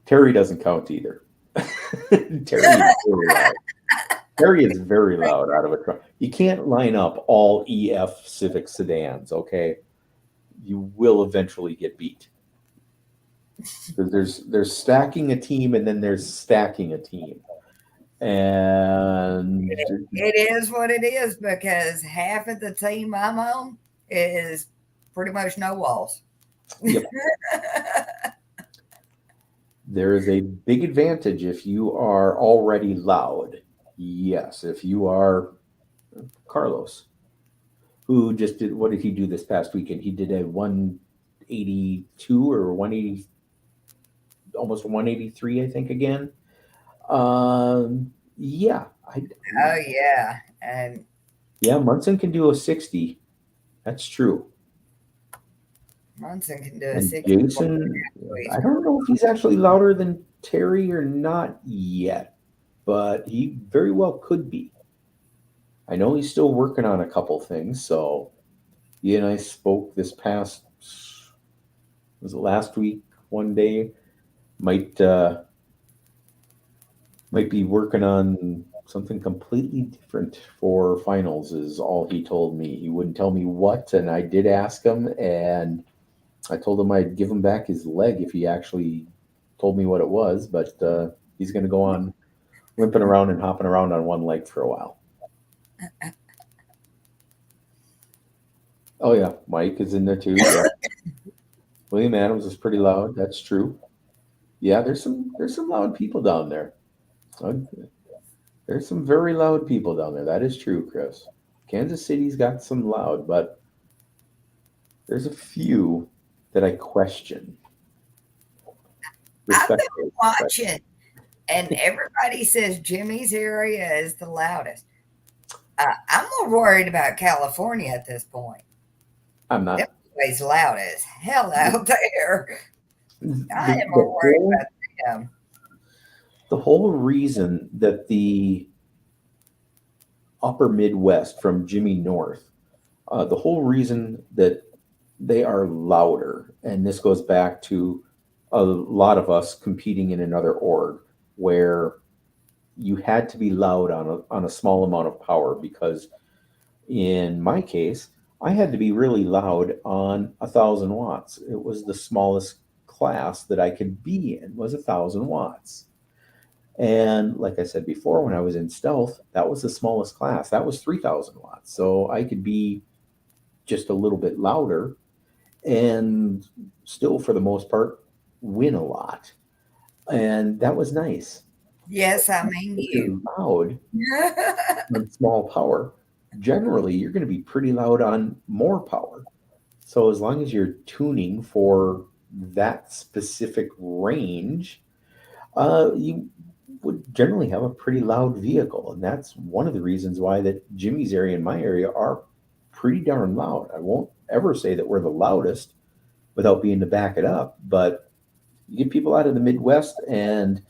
Terry doesn't count either. Terry is very loud. Terry is very loud out of a truck. You can't line up all EF Civic sedans, okay? You will eventually get beat. There's stacking a team, and then there's stacking a team. And it is what it is, because half of the team I'm on is pretty much no walls. Yep. There is a big advantage if you are already loud. Yes, if you are Carlos, who just did, what did he do this past weekend? He did a 182 or 180, almost 183, I think, again. Yeah. Oh, yeah. And yeah, Munson can do a 60. That's true. Munson can do a And 60. Jason, I don't know if he's actually louder than Terry or not yet, but he very well could be. I know he's still working on a couple things. So he and I spoke this past, was it last week? One day might be working on something completely different for finals. Is all he told me. He wouldn't tell me what, and I did ask him, and I told him I'd give him back his leg if he actually told me what it was. But he's going to go on limping around and hopping around on one leg for a while. Oh yeah, Mike is in there too. Yeah. William Adams is pretty loud. That's true. Yeah, there's some loud people down there. Uh, There's some very loud people down there. That is true, Chris. Kansas City's got some loud, but there's a few that I question. I've been Respectfully. watching, and everybody says Jimmy's area is the loudest. I'm more worried about California at this point. I'm not. Everybody's loud as hell out there. I The, am more worried about them. the whole reason that the upper Midwest from Jimmy North, the whole reason that they are louder, and this goes back to a lot of us competing in another org where you had to be loud on a small amount of power, because in my case, I had to be really loud on 1,000 watts. It was the smallest class that I could be in, was 1,000 watts. And like I said before, when I was in stealth, that was the smallest class. That was 3,000 watts. So I could be just a little bit louder and still, for the most part, win a lot. And that was nice. Yes, I mean If you. you're loud on small power, generally you're going to be pretty loud on more power. So as long as you're tuning for that specific range, you would generally have a pretty loud vehicle. And that's one of the reasons why that Jimmy's area and my area are pretty darn loud. I won't ever say that we're the loudest without being to back it up, but you get people out of the Midwest, and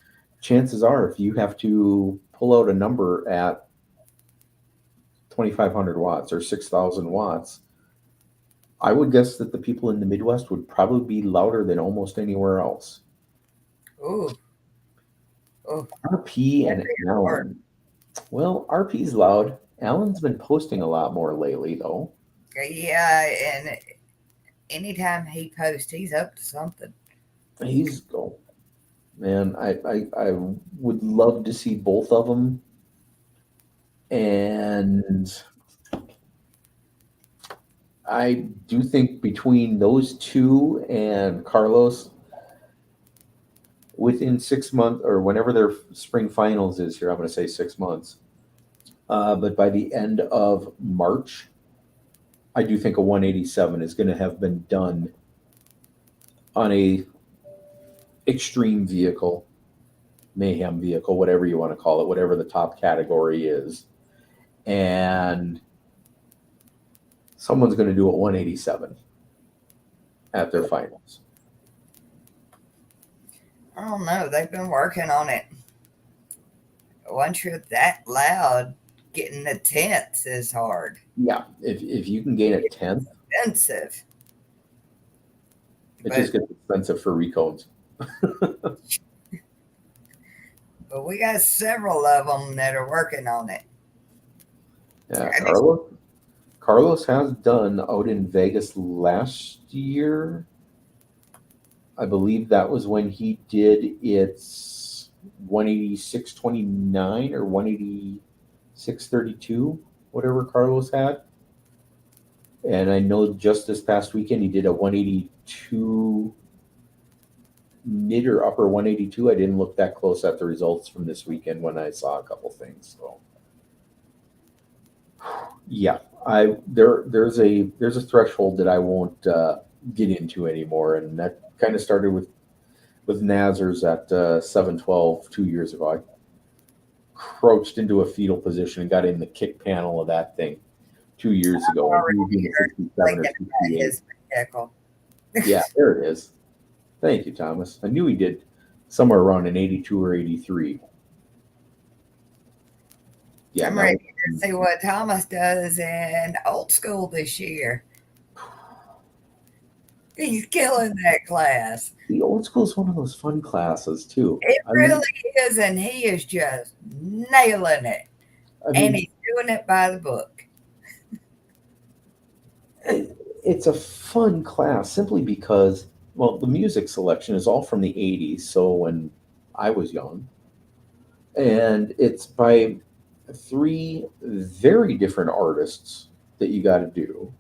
chances are, if you have to pull out a number at 2,500 watts or 6,000 watts, I would guess that the people in the Midwest would probably be louder than almost anywhere else. Ooh, ooh. RP and Allen. Well, RP's loud. Allen's been posting a lot more lately, though. Yeah, and anytime he posts, he's up to something. He's oh man, I would love to see both of them, and I do think between those two and Carlos, within 6 months or whenever their spring finals is here, I'm going to say 6 months. But by the end of March, I do think a 187 is going to have been done on a extreme vehicle, mayhem vehicle, whatever you want to call it, whatever the top category is. And someone's going to do a 187 at their finals. I don't know. They've been working on it. Once you're that loud, getting the tenths is hard. Yeah, if you can gain a tenth, Expensive. it just gets expensive for recones. But we got several of them that are working on it. Yeah, I mean, Carlos has done out in Vegas last year. I believe that was when he did its 186.29 or 186.32, whatever Carlos had. And I know just this past weekend he did a 182 mid or upper 182. I didn't look that close at the results from this weekend when I saw a couple things. So yeah, there's a threshold that I won't get into anymore, and that kind of started with Nazar's at 712 2 years ago. I crouched into a fetal position and got in the kick panel of that thing 2 years ago. And he was in the 67 or 68. his vehicle. Yeah, there it is. Thank you, Thomas. I knew he did somewhere around an 82 or 83. Yeah, I'm that ready was, to see what Thomas does in old school this year. He's killing that class. the old school is one of those fun classes too. It really is, and he is just nailing it. I And mean, he's doing it by the book. it's a fun class simply because, well, the music selection is all from the 80s, so when I was young, and it's by three very different artists that you got to do,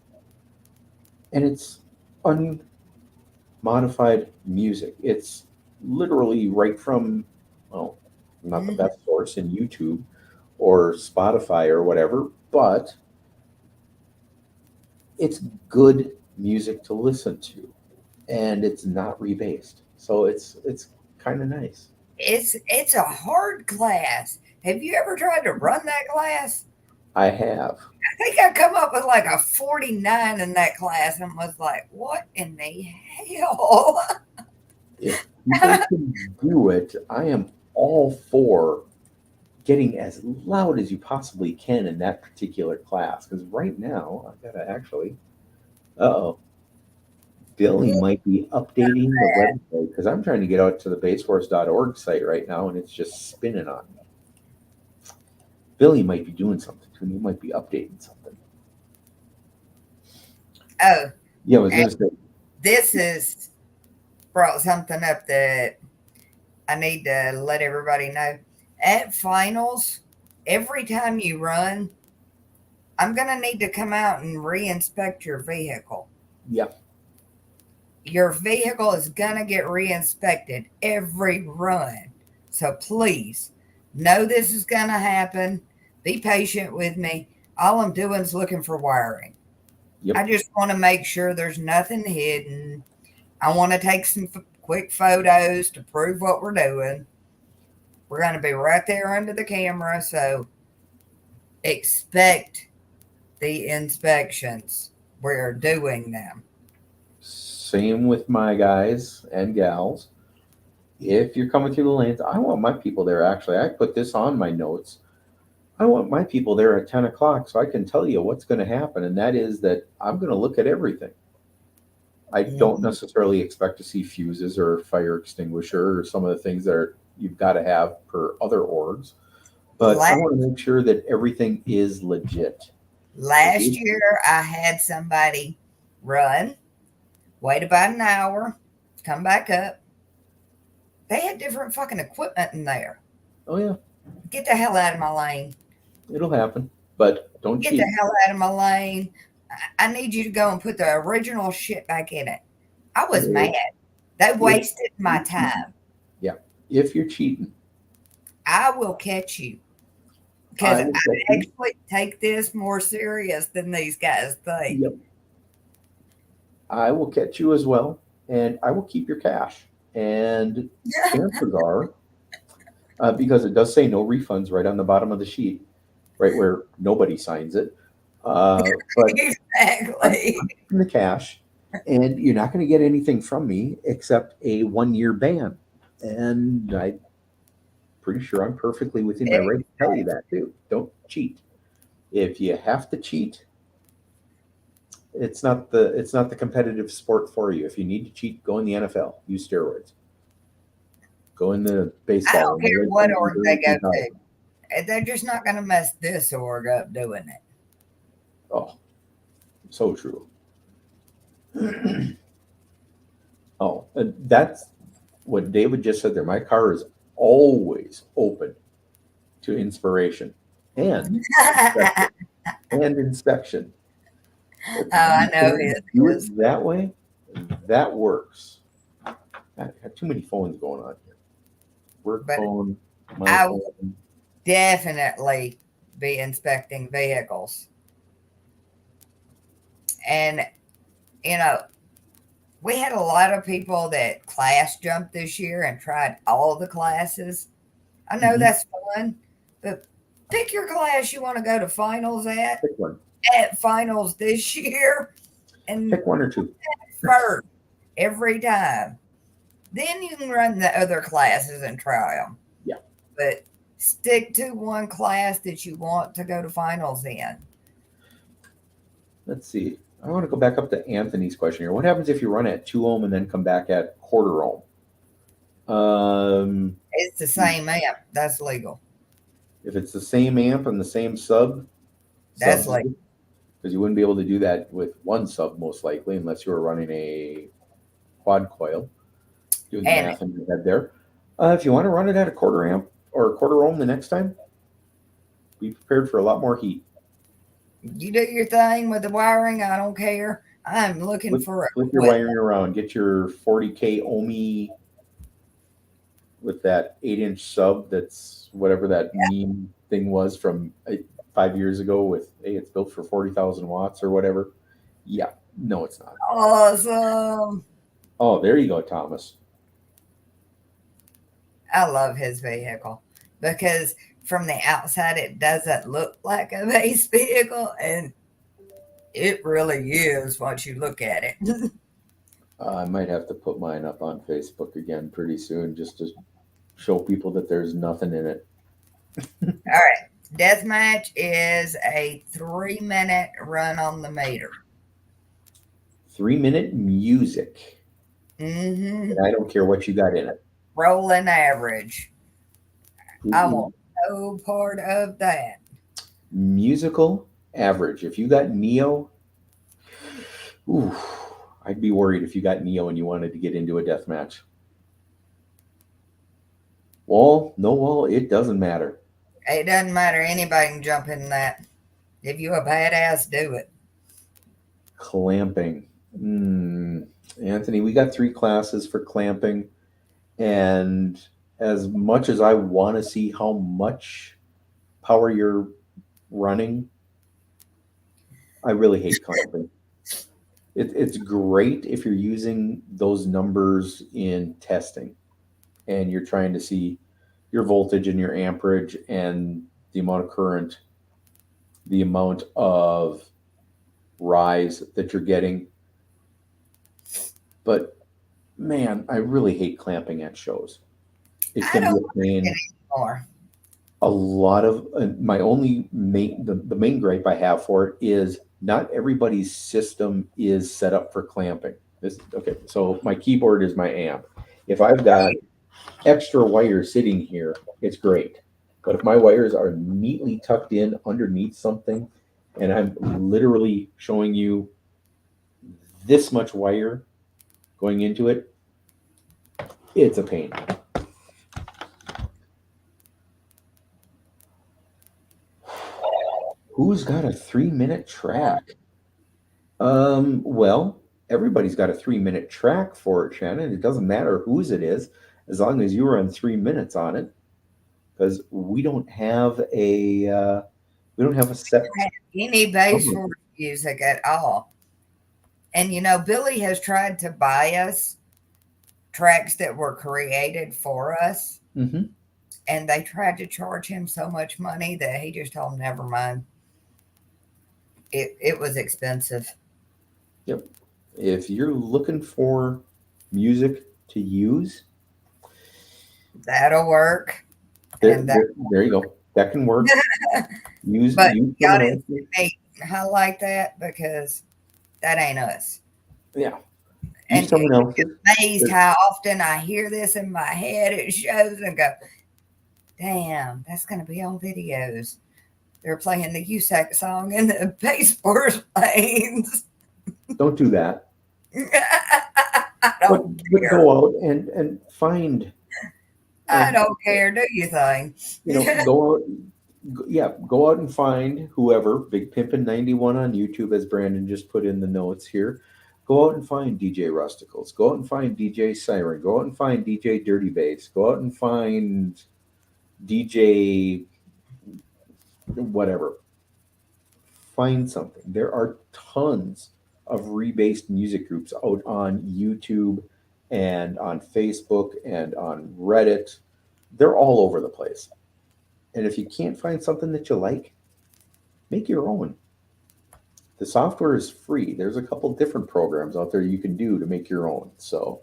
and it's unmodified music. It's literally right from, well, not the Mhm. best source in YouTube or Spotify or whatever, but it's good music to listen to, and it's not rebased, so it's kind of nice. It's a hard class. Have you ever tried to run that class? I have. I think I come up with like a 49 in that class and was like, what in the hell? If people can do it, I am all for getting as loud as you possibly can in that particular class. Because right now, I gotta actually, uh-oh, Billy might be updating the website because I'm trying to get out to the baseforce.org site right now and it's just spinning on me. Billy might be doing something too. He might be updating something. Oh, Yeah, I was and gonna say, this is brought something up that I need to let everybody know. At finals, every time you run, I'm going to need to come out and re-inspect your vehicle. yeah, Your vehicle is going to get re-inspected every run. So please know this is going to happen. Be patient with me. All I'm doing is looking for wiring. I yep. just want to make sure there's nothing hidden. I want to take some quick photos to prove what we're doing. We're going to be right there under the camera. So expect the inspections. We're doing them. Same with my guys and gals. If you're coming through the lanes, I want my people there. Actually, I put this on my notes. I want my people there at 10 o'clock so I can tell you what's going to happen. And that is that I'm going to look at everything. I don't Mhm. necessarily expect to see fuses or fire extinguisher or some of the things that you've got to have per other orgs, but I La- want to make sure that everything is legit. It Last is- year, I had somebody run, wait about an hour, come back up. They had different fucking equipment in there. oh, yeah, Get the hell out of my lane. it'll happen, but don't Get the cheat. hell out of my lane. I need you to go and put the original shit back in it. I was If, mad. They if wasted my you're cheating, time. yeah, if you're cheating, I will catch you because I I will bet you. actually take this more serious than these guys think. Yep. I will catch you as well, and I will keep your cash. And chances are, because it does say no refunds right on the bottom of the sheet, right where nobody signs it. But I'm Exactly. keeping the cash, and you're not going to get anything from me except a 1 year ban. And I'm pretty sure I'm perfectly within my right to tell you that too. Don't cheat. If you have to cheat, it's not the competitive sport for you. If you need to cheat, go in the NFL. Use steroids. Go in the I baseball don't in the care late what org 90s, they early go to. 2000s. They're just not going to mess this org up doing it. Oh, so true. Oh, and that's what David just said there. My car is always open to inspiration and inspection. And inspection. If I you know can it do is. it that way, that works. I have too many phones going on here. Work But phone, my I will phone. definitely be inspecting vehicles. And, you know, we had a lot of people that class jumped this year and tried all the classes. I know Mhm. that's fun, but pick your class you want to go to finals Pick one. at finals this year and Pick one or two. first every time. Then you can run the other classes and try them. Yeah. But Stick to one class that you want to go to finals in. Let's see. I want to go back up to Anthony's question here. What happens if you run at 2 ohm and then come back at quarter ohm? It's the same amp. That's legal. If it's the same amp and the same sub, That's like because you wouldn't be able to do that with one sub most likely, unless you were running a quad coil. Doing the math in your head there. If you want to run it at a quarter amp or a quarter ohm the next time, be prepared for a lot more heat. you do your thing with the wiring. I don't care. I'm looking for flip your wiring around. Get your 40K ohmy with that 8-inch sub. That's whatever that meme thing was from 5 years ago with, hey, it's built for 40,000 watts or whatever. Yeah, no, it's not. Awesome. Oh, there you go, Thomas. I love his vehicle because from the outside, it doesn't look like a base vehicle, and it really is once you look at it. I might have to put mine up on Facebook again pretty soon just to show people that there's nothing in it. All right. Deathmatch is a 3-minute run on the meter. 3-minute music. Mm-hmm. And I don't care what you got in it. Rolling average. I want no part of that. Musical average. If you got Neo, ooh, I'd be worried if you got Neo and you wanted to get into a death match. Wall, no wall, it doesn't matter. It doesn't matter. Anybody can jump in that. If you a badass, do it. Clamping. Anthony, we got 3 classes for clamping. And as much as I want to see how much power you're running, I really hate clamping. It's great if you're using those numbers in testing and you're trying to see your voltage and your amperage and the amount of current, the amount of rise that you're getting. But man, I really hate clamping at shows. It can be a pain. A lot of my only the main gripe I have for it is not everybody's system is set up for clamping. Okay, so my keyboard is my amp. If I've got extra wires sitting here, it's great. But if my wires are neatly tucked in underneath something, and I'm literally showing you this much wire going into it, it's a pain. Who's got a 3-minute track? Well, everybody's got a 3-minute track for it, Shannon. It doesn't matter whose it is, as long as you run 3 minutes on it. Because we don't have a set. Any bass for music at all. And you know, Billy has tried to buy us tracks that were created for us. Mm-hmm. And they tried to charge him so much money that he just told them, never mind. It was expensive. Yep. If you're looking for music to use, that'll work. There you go. That can work. But you gotta highlight that because that ain't us. Yeah. And I'm amazed how often I hear this in my head at shows and go, damn, that's going to be on videos. They're playing the USAC song in the bass force lanes. Don't do that. But go out and find. I don't care. Do your thing. Go out and find whoever. Big Pimpin' 91 on YouTube, as Brandon just put in the notes here. Go out and find DJ Rusticles. Go out and find DJ Siren. Go out and find DJ Dirty Bass. Go out and find DJ whatever. Find something. There are tons of rebased music groups out on YouTube and on Facebook and on Reddit. They're all over the place. And if you can't find something that you like, make your own. The software is free. There's a couple different programs out there you can do to make your own. So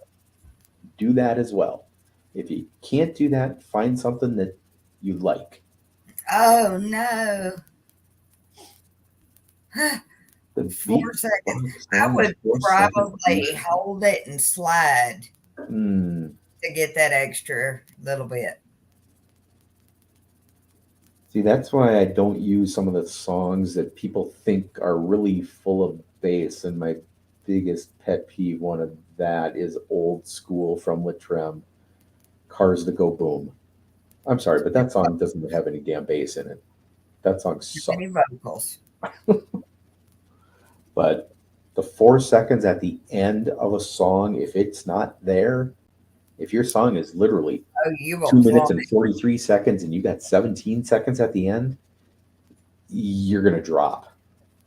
do that as well. If you can't do that, find something that you like. Oh no. The beat 4 seconds. I song is would 4 seconds. probably hold it and slide Hmm. to get that extra little bit. See, that's why I don't use some of the songs that people think are really full of bass. And my biggest pet peeve, one of that, is Old School from Latrem, Cars That Go Boom. I'm sorry, but that song doesn't have any damn bass in it. That song Any sucks. vocals. But the 4 seconds at the end of a song, if it's not there, if your song is literally Oh, you will 2 minutes plummet. and 43 seconds and you got 17 seconds at the end, you're going to drop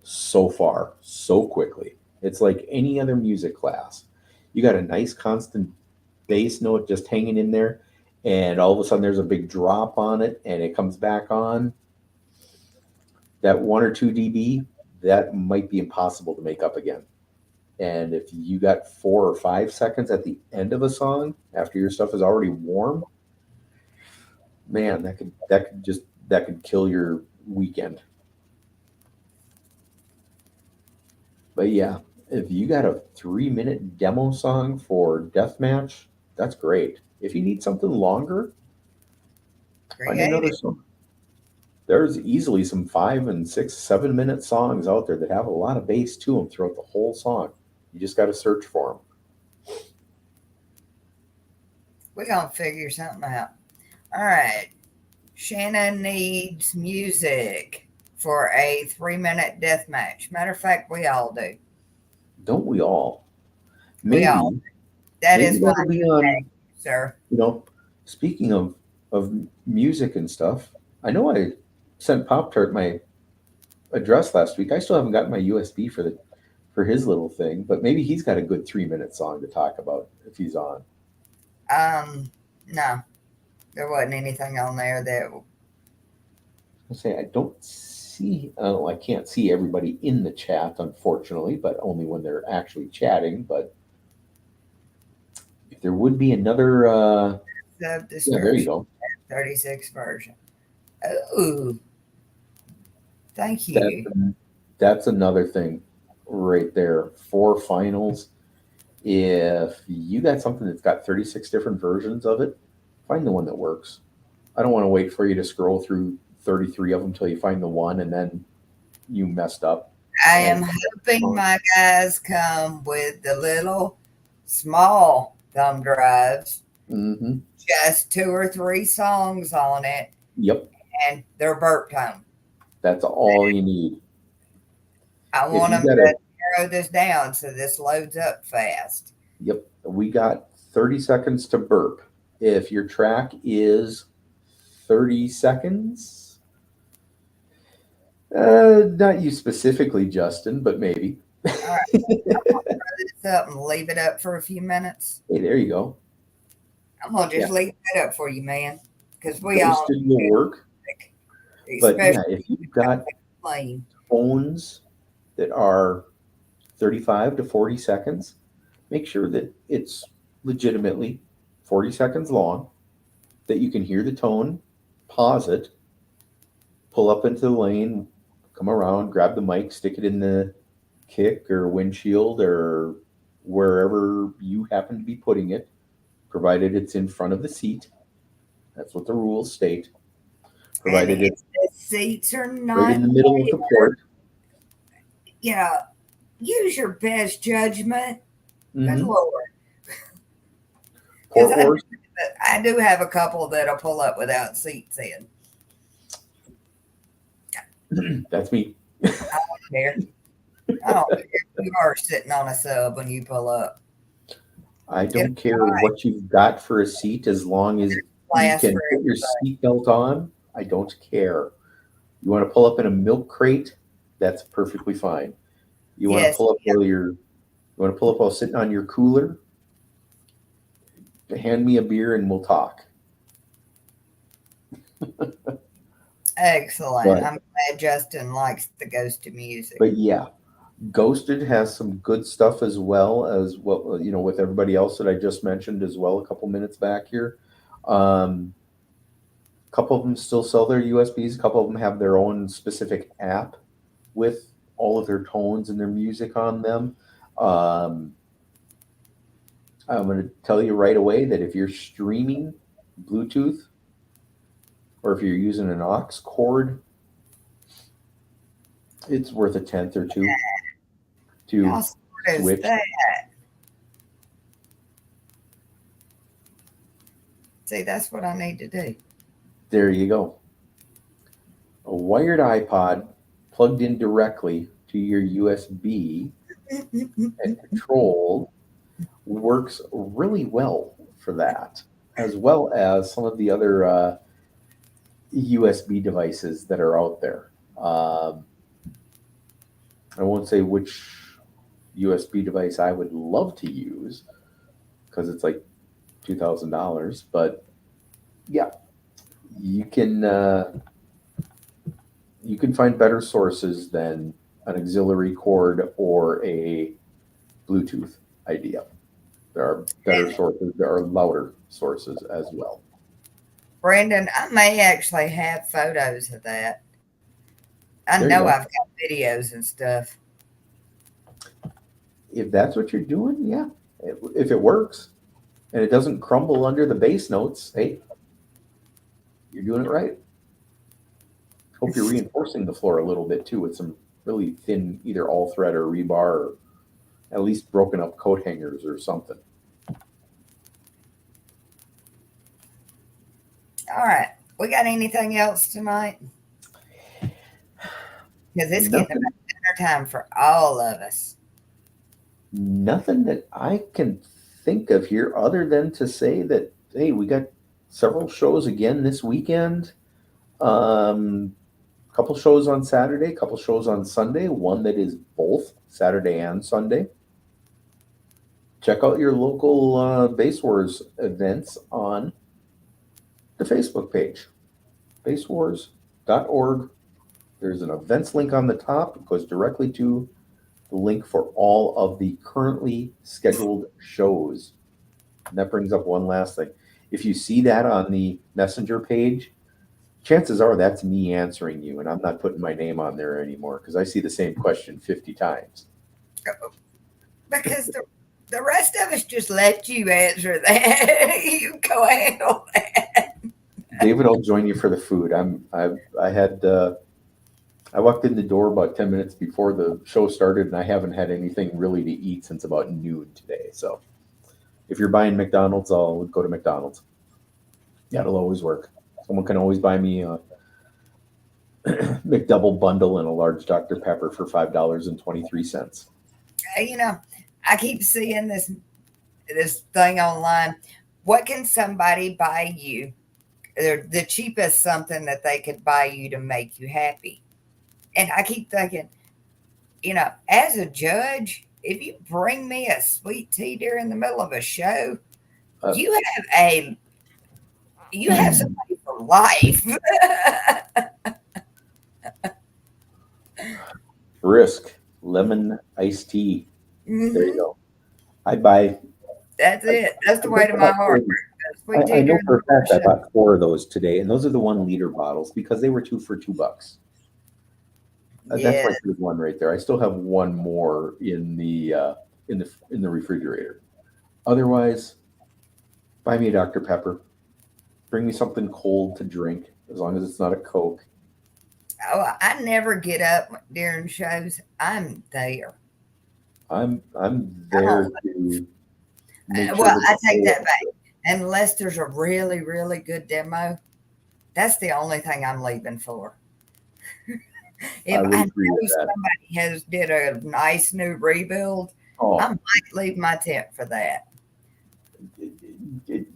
so far, so quickly. It's like any other music class. You got a nice constant bass note just hanging in there, and all of a sudden there's a big drop on it and it comes back on. That 1 or 2 dB, that might be impossible to make up again. And if you got 4 or 5 seconds at the end of a song after your stuff is already warm, man, that could kill your weekend. But yeah, if you got a 3 minute demo song for deathmatch, that's great. If you need something longer, find another Creative. song. There's easily some 5 and 6, 7 minute songs out there that have a lot of bass to them throughout the whole song. You just got to search for them. We're going to figure something out. All right. Shannon needs music for a 3 minute death match. Matter of fact, we all do. Don't we all? We all. Maybe, That maybe is my that'll be on. sir. You know, speaking of music and stuff, I know I sent Pop Tart my address last week. I still haven't gotten my USB for his little thing, but maybe he's got a good 3 minute song to talk about if he's on. No, there wasn't anything on there that. I say I don't see. Oh, I can't see everybody in the chat, unfortunately, but only when they're actually chatting. But if there would be another, The yeah, there you description go. 36 version. Oh, thank That you. that's another thing right there. 4 finals. If you got something that's got 36 different versions of it, find the one that works. I don't want to wait for you to scroll through 33 of them until you find the one and then you messed up. I am hoping my guys come with the little small thumb drives, Mm-hmm. just 2 or 3 songs on it, Yep, and they're burp tone. that's all you need. I If want you them got to narrow this down so this loads up fast. yep, we got 30 seconds to burp. If your track is 30 seconds, not you specifically, Justin, but maybe. All right, I'm gonna throw this up and leave it up for a few minutes. Hey, there you go. I'm gonna just Yeah. leave it up for you, man, because we all, Ghosted will work. But especially yeah, if you've got playing. tones that are 35 to 40 seconds, make sure that it's legitimately 40 seconds long, that you can hear the tone, pause it, pull up into the lane, come around, grab the mic, stick it in the kick or windshield or wherever you happen to be putting it, provided it's in front of the seat. That's what the rules state. Provided And if it's the seats are right not in the middle of the port. use your best judgment. Good Mhm. Lord. Port 'Cause horse. I do have a couple that'll pull up without seats in. That's me. There. I don't care if you are sitting on a sub when you pull up. I It'll don't care what you've got for a seat as long as you last can for put your seatbelt on. I don't care. You want to pull up in a milk crate? That's perfectly fine. You want to yes. pull up while you want to pull up while sitting on your cooler? Hand me a beer and we'll talk. Excellent. But- I'm glad Justin likes the Ghosted music. But yeah, Ghosted has some good stuff as well as what with everybody else that I just mentioned as well a couple minutes back here. A couple of them still sell their USBs. A couple of them have their own specific app with all of their tones and their music on them. Um, I'm going to tell you right away that if you're streaming Bluetooth or if you're using an aux cord, it's worth a tenth or two to How smart is switch. that? See, that's what I need to do. There you go. A wired iPod plugged in directly to your USB and controlled works really well for that, as well as some of the other USB devices that are out there. I won't say which USB device I would love to use because it's like $2,000, but yeah, you can find better sources than an auxiliary cord or a Bluetooth idea. There are better sources. There are louder sources as well. Brandon, I may actually have photos of that. I There you know go. I've got videos and stuff. If that's what you're doing, yeah. If it works and it doesn't crumble under the bass notes, hey, you're doing it right. Hope you're reinforcing the floor a little bit too with some really thin, either all thread or rebar, or at least broken up coat hangers or something. All right. We got anything else tonight? Because it's getting about dinner time for all of us. Nothing that I can think of here other than to say that, hey, we got several shows again this weekend. Couple shows on Saturday, couple shows on Sunday, one that is both Saturday and Sunday. Check out your local Base Wars events on the Facebook page, basewars.org. There's an events link on the top. It goes directly to the link for all of the currently scheduled shows. And that brings up one last thing. If you see that on the Messenger page, chances are that's me answering you, and I'm not putting my name on there anymore because I see the same question 50 times. Because the rest of us just let you answer that. You go handle that. David, I'll join you for the food. I walked in the door about 10 minutes before the show started, and I haven't had anything really to eat since about noon today. So if you're buying McDonald's, I'll go to McDonald's. That'll always work. Someone can always buy me a McDouble bundle and a large Dr. Pepper for $5.23. You know, I keep seeing this thing online. What can somebody buy you? The cheapest something that they could buy you to make you happy. And I keep thinking, as a judge, if you bring me a sweet tea during the middle of a show, you have somebody for life. Brisk lemon iced tea. There you go. I buy. That's it. That's the way to my heart. I know for a fact I bought 4 of those today, and those are the 1 liter bottles because they were 2 for $2. That's my third one right there. I still have 1 more in the refrigerator. Otherwise, buy me a Dr. Pepper. Bring me something cold to drink, as long as it's not a Coke. Oh, I never get up during shows. I'm there. I'm there to make sure. Well, I take that back. Unless there's a really, really good demo, that's the only thing I'm leaving for. If I know somebody has did a nice new rebuild, I might leave my tent for that.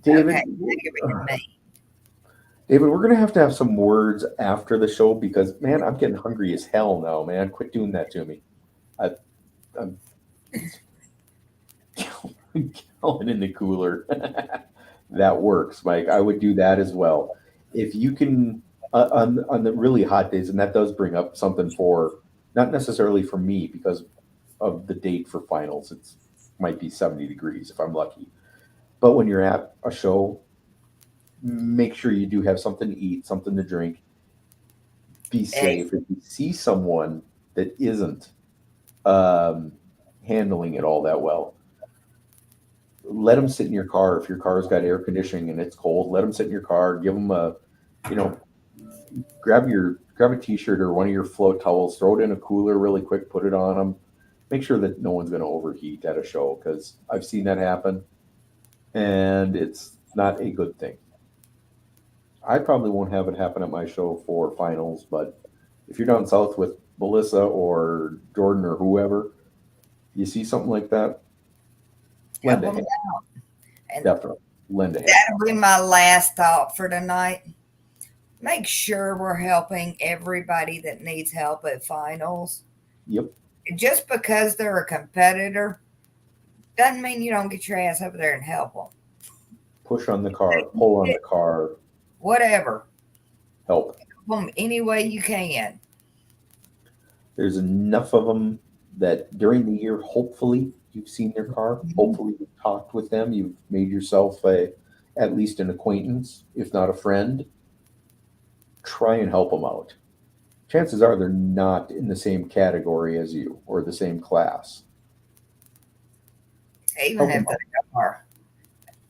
David, Okay, David, we're gonna have to have some words after the show because, man, I'm getting hungry as hell now, man. Quit doing that to me. I'm going in the cooler. That works, Mike. I would do that as well. If you can, on the really hot days, and that does bring up something for, not necessarily for me because of the date for finals. Might be 70 degrees if I'm lucky. But when you're at a show, make sure you do have something to eat, something to drink. Be safe. If you see someone that isn't handling it all that well, let them sit in your car. If your car's got air conditioning and it's cold, let them sit in your car. Give them a, grab a t-shirt or one of your float towels, throw it in a cooler really quick, put it on them. Make sure that no one's going to overheat at a show, because I've seen that happen, and it's not a good thing. I probably won't have it happen at my show for finals, but if you're down south with Melissa or Jordan or whoever, you see something like that, lend a hand. Definitely lend a hand. That'll be my last thought for tonight. Make sure we're helping everybody that needs help at finals. Yep. Just because they're a competitor doesn't mean you don't get your ass over there and help them. Push on the car, pull on the car. Whatever. Help them any way you can. There's enough of them that during the year, hopefully you've seen their car. Hopefully you've talked with them. You've made yourself at least an acquaintance, if not a friend. Try and help them out. Chances are they're not in the same category as you or the same class. Even if they are.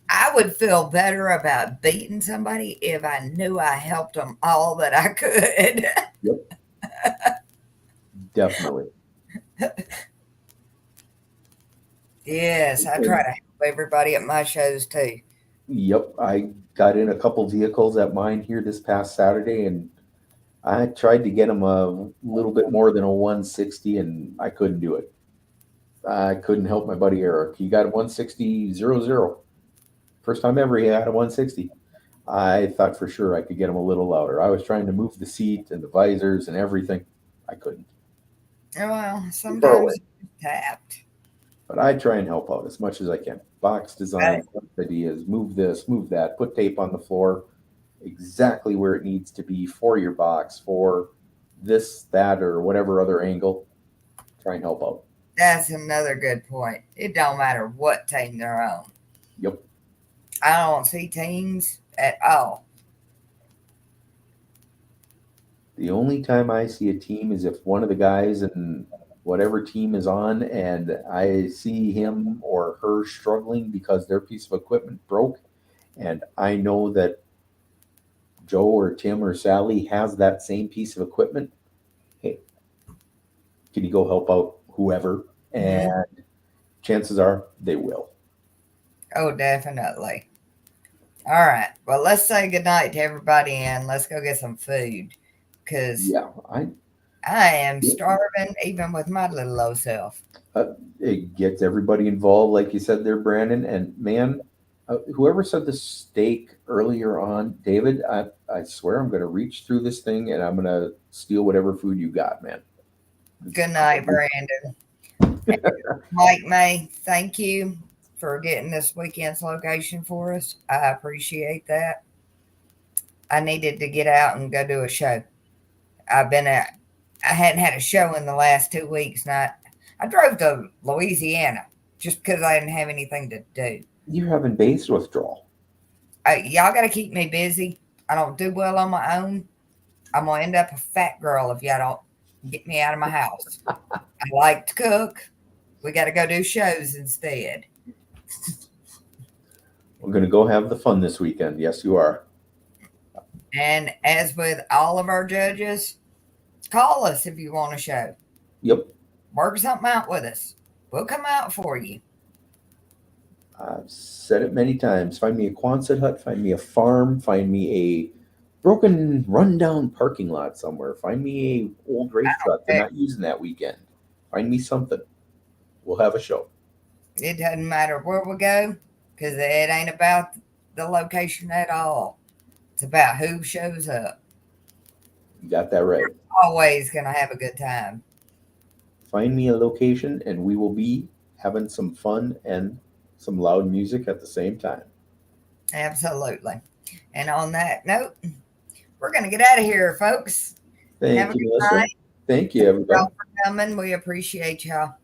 I would feel better about beating somebody if I knew I helped them all that I could. Yep. Definitely. Yes, I try to help everybody at my shows too. Yep. I got in a couple vehicles at mine here this past Saturday, and I tried to get them a little bit more than a 160, and I couldn't do it. I couldn't help my buddy Eric. He got a 160.00. First time ever he had a 160. I thought for sure I could get him a little louder. I was trying to move the seat and the visors and everything. I couldn't. Well, sometimes it's tapped. But I try and help out as much as I can. Box design, ideas, move this, move that, put tape on the floor exactly where it needs to be for your box, for this, that, or whatever other angle. Try and help out. That's another good point. It don't matter what team they're on. Yep. I don't see teams at all. The only time I see a team is if one of the guys in whatever team is on and I see him or her struggling because their piece of equipment broke, and I know that Joe or Tim or Sally has that same piece of equipment. Hey, can you go help out whoever? And chances are they will. Oh, definitely. All right. Well, let's say goodnight to everybody and let's go get some food. Because I am starving even with my little low self. It gets everybody involved, like you said there, Brandon. And man, whoever said the steak earlier on, David, I swear I'm going to reach through this thing and I'm going to steal whatever food you got, man. Good night, Brandon. Mike May, thank you for getting this weekend's location for us. I appreciate that. I needed to get out and go do a show. I hadn't had a show in the last 2 weeks. And I drove to Louisiana just because I didn't have anything to do. You're having base withdrawal. Y'all got to keep me busy. I don't do well on my own. I'm going to end up a fat girl if y'all don't get me out of my house. I like to cook. We got to go do shows instead. We're going to go have the fun this weekend. Yes, you are. And as with all of our judges, call us if you want a show. Yep. Work something out with us. We'll come out for you. I've said it many times. Find me a Quonset hut. Find me a farm. Find me a broken, rundown parking lot somewhere. Find me a old race truck they're not using that weekend. Find me something. We'll have a show. It doesn't matter where we go because it ain't about the location at all. It's about who shows up. You got that right. We're always going to have a good time. Find me a location and we will be having some fun and some loud music at the same time. Absolutely. And on that note, we're going to get out of here, folks. Thank you, Melissa. Thank you, everybody. Thank you for coming. We appreciate y'all.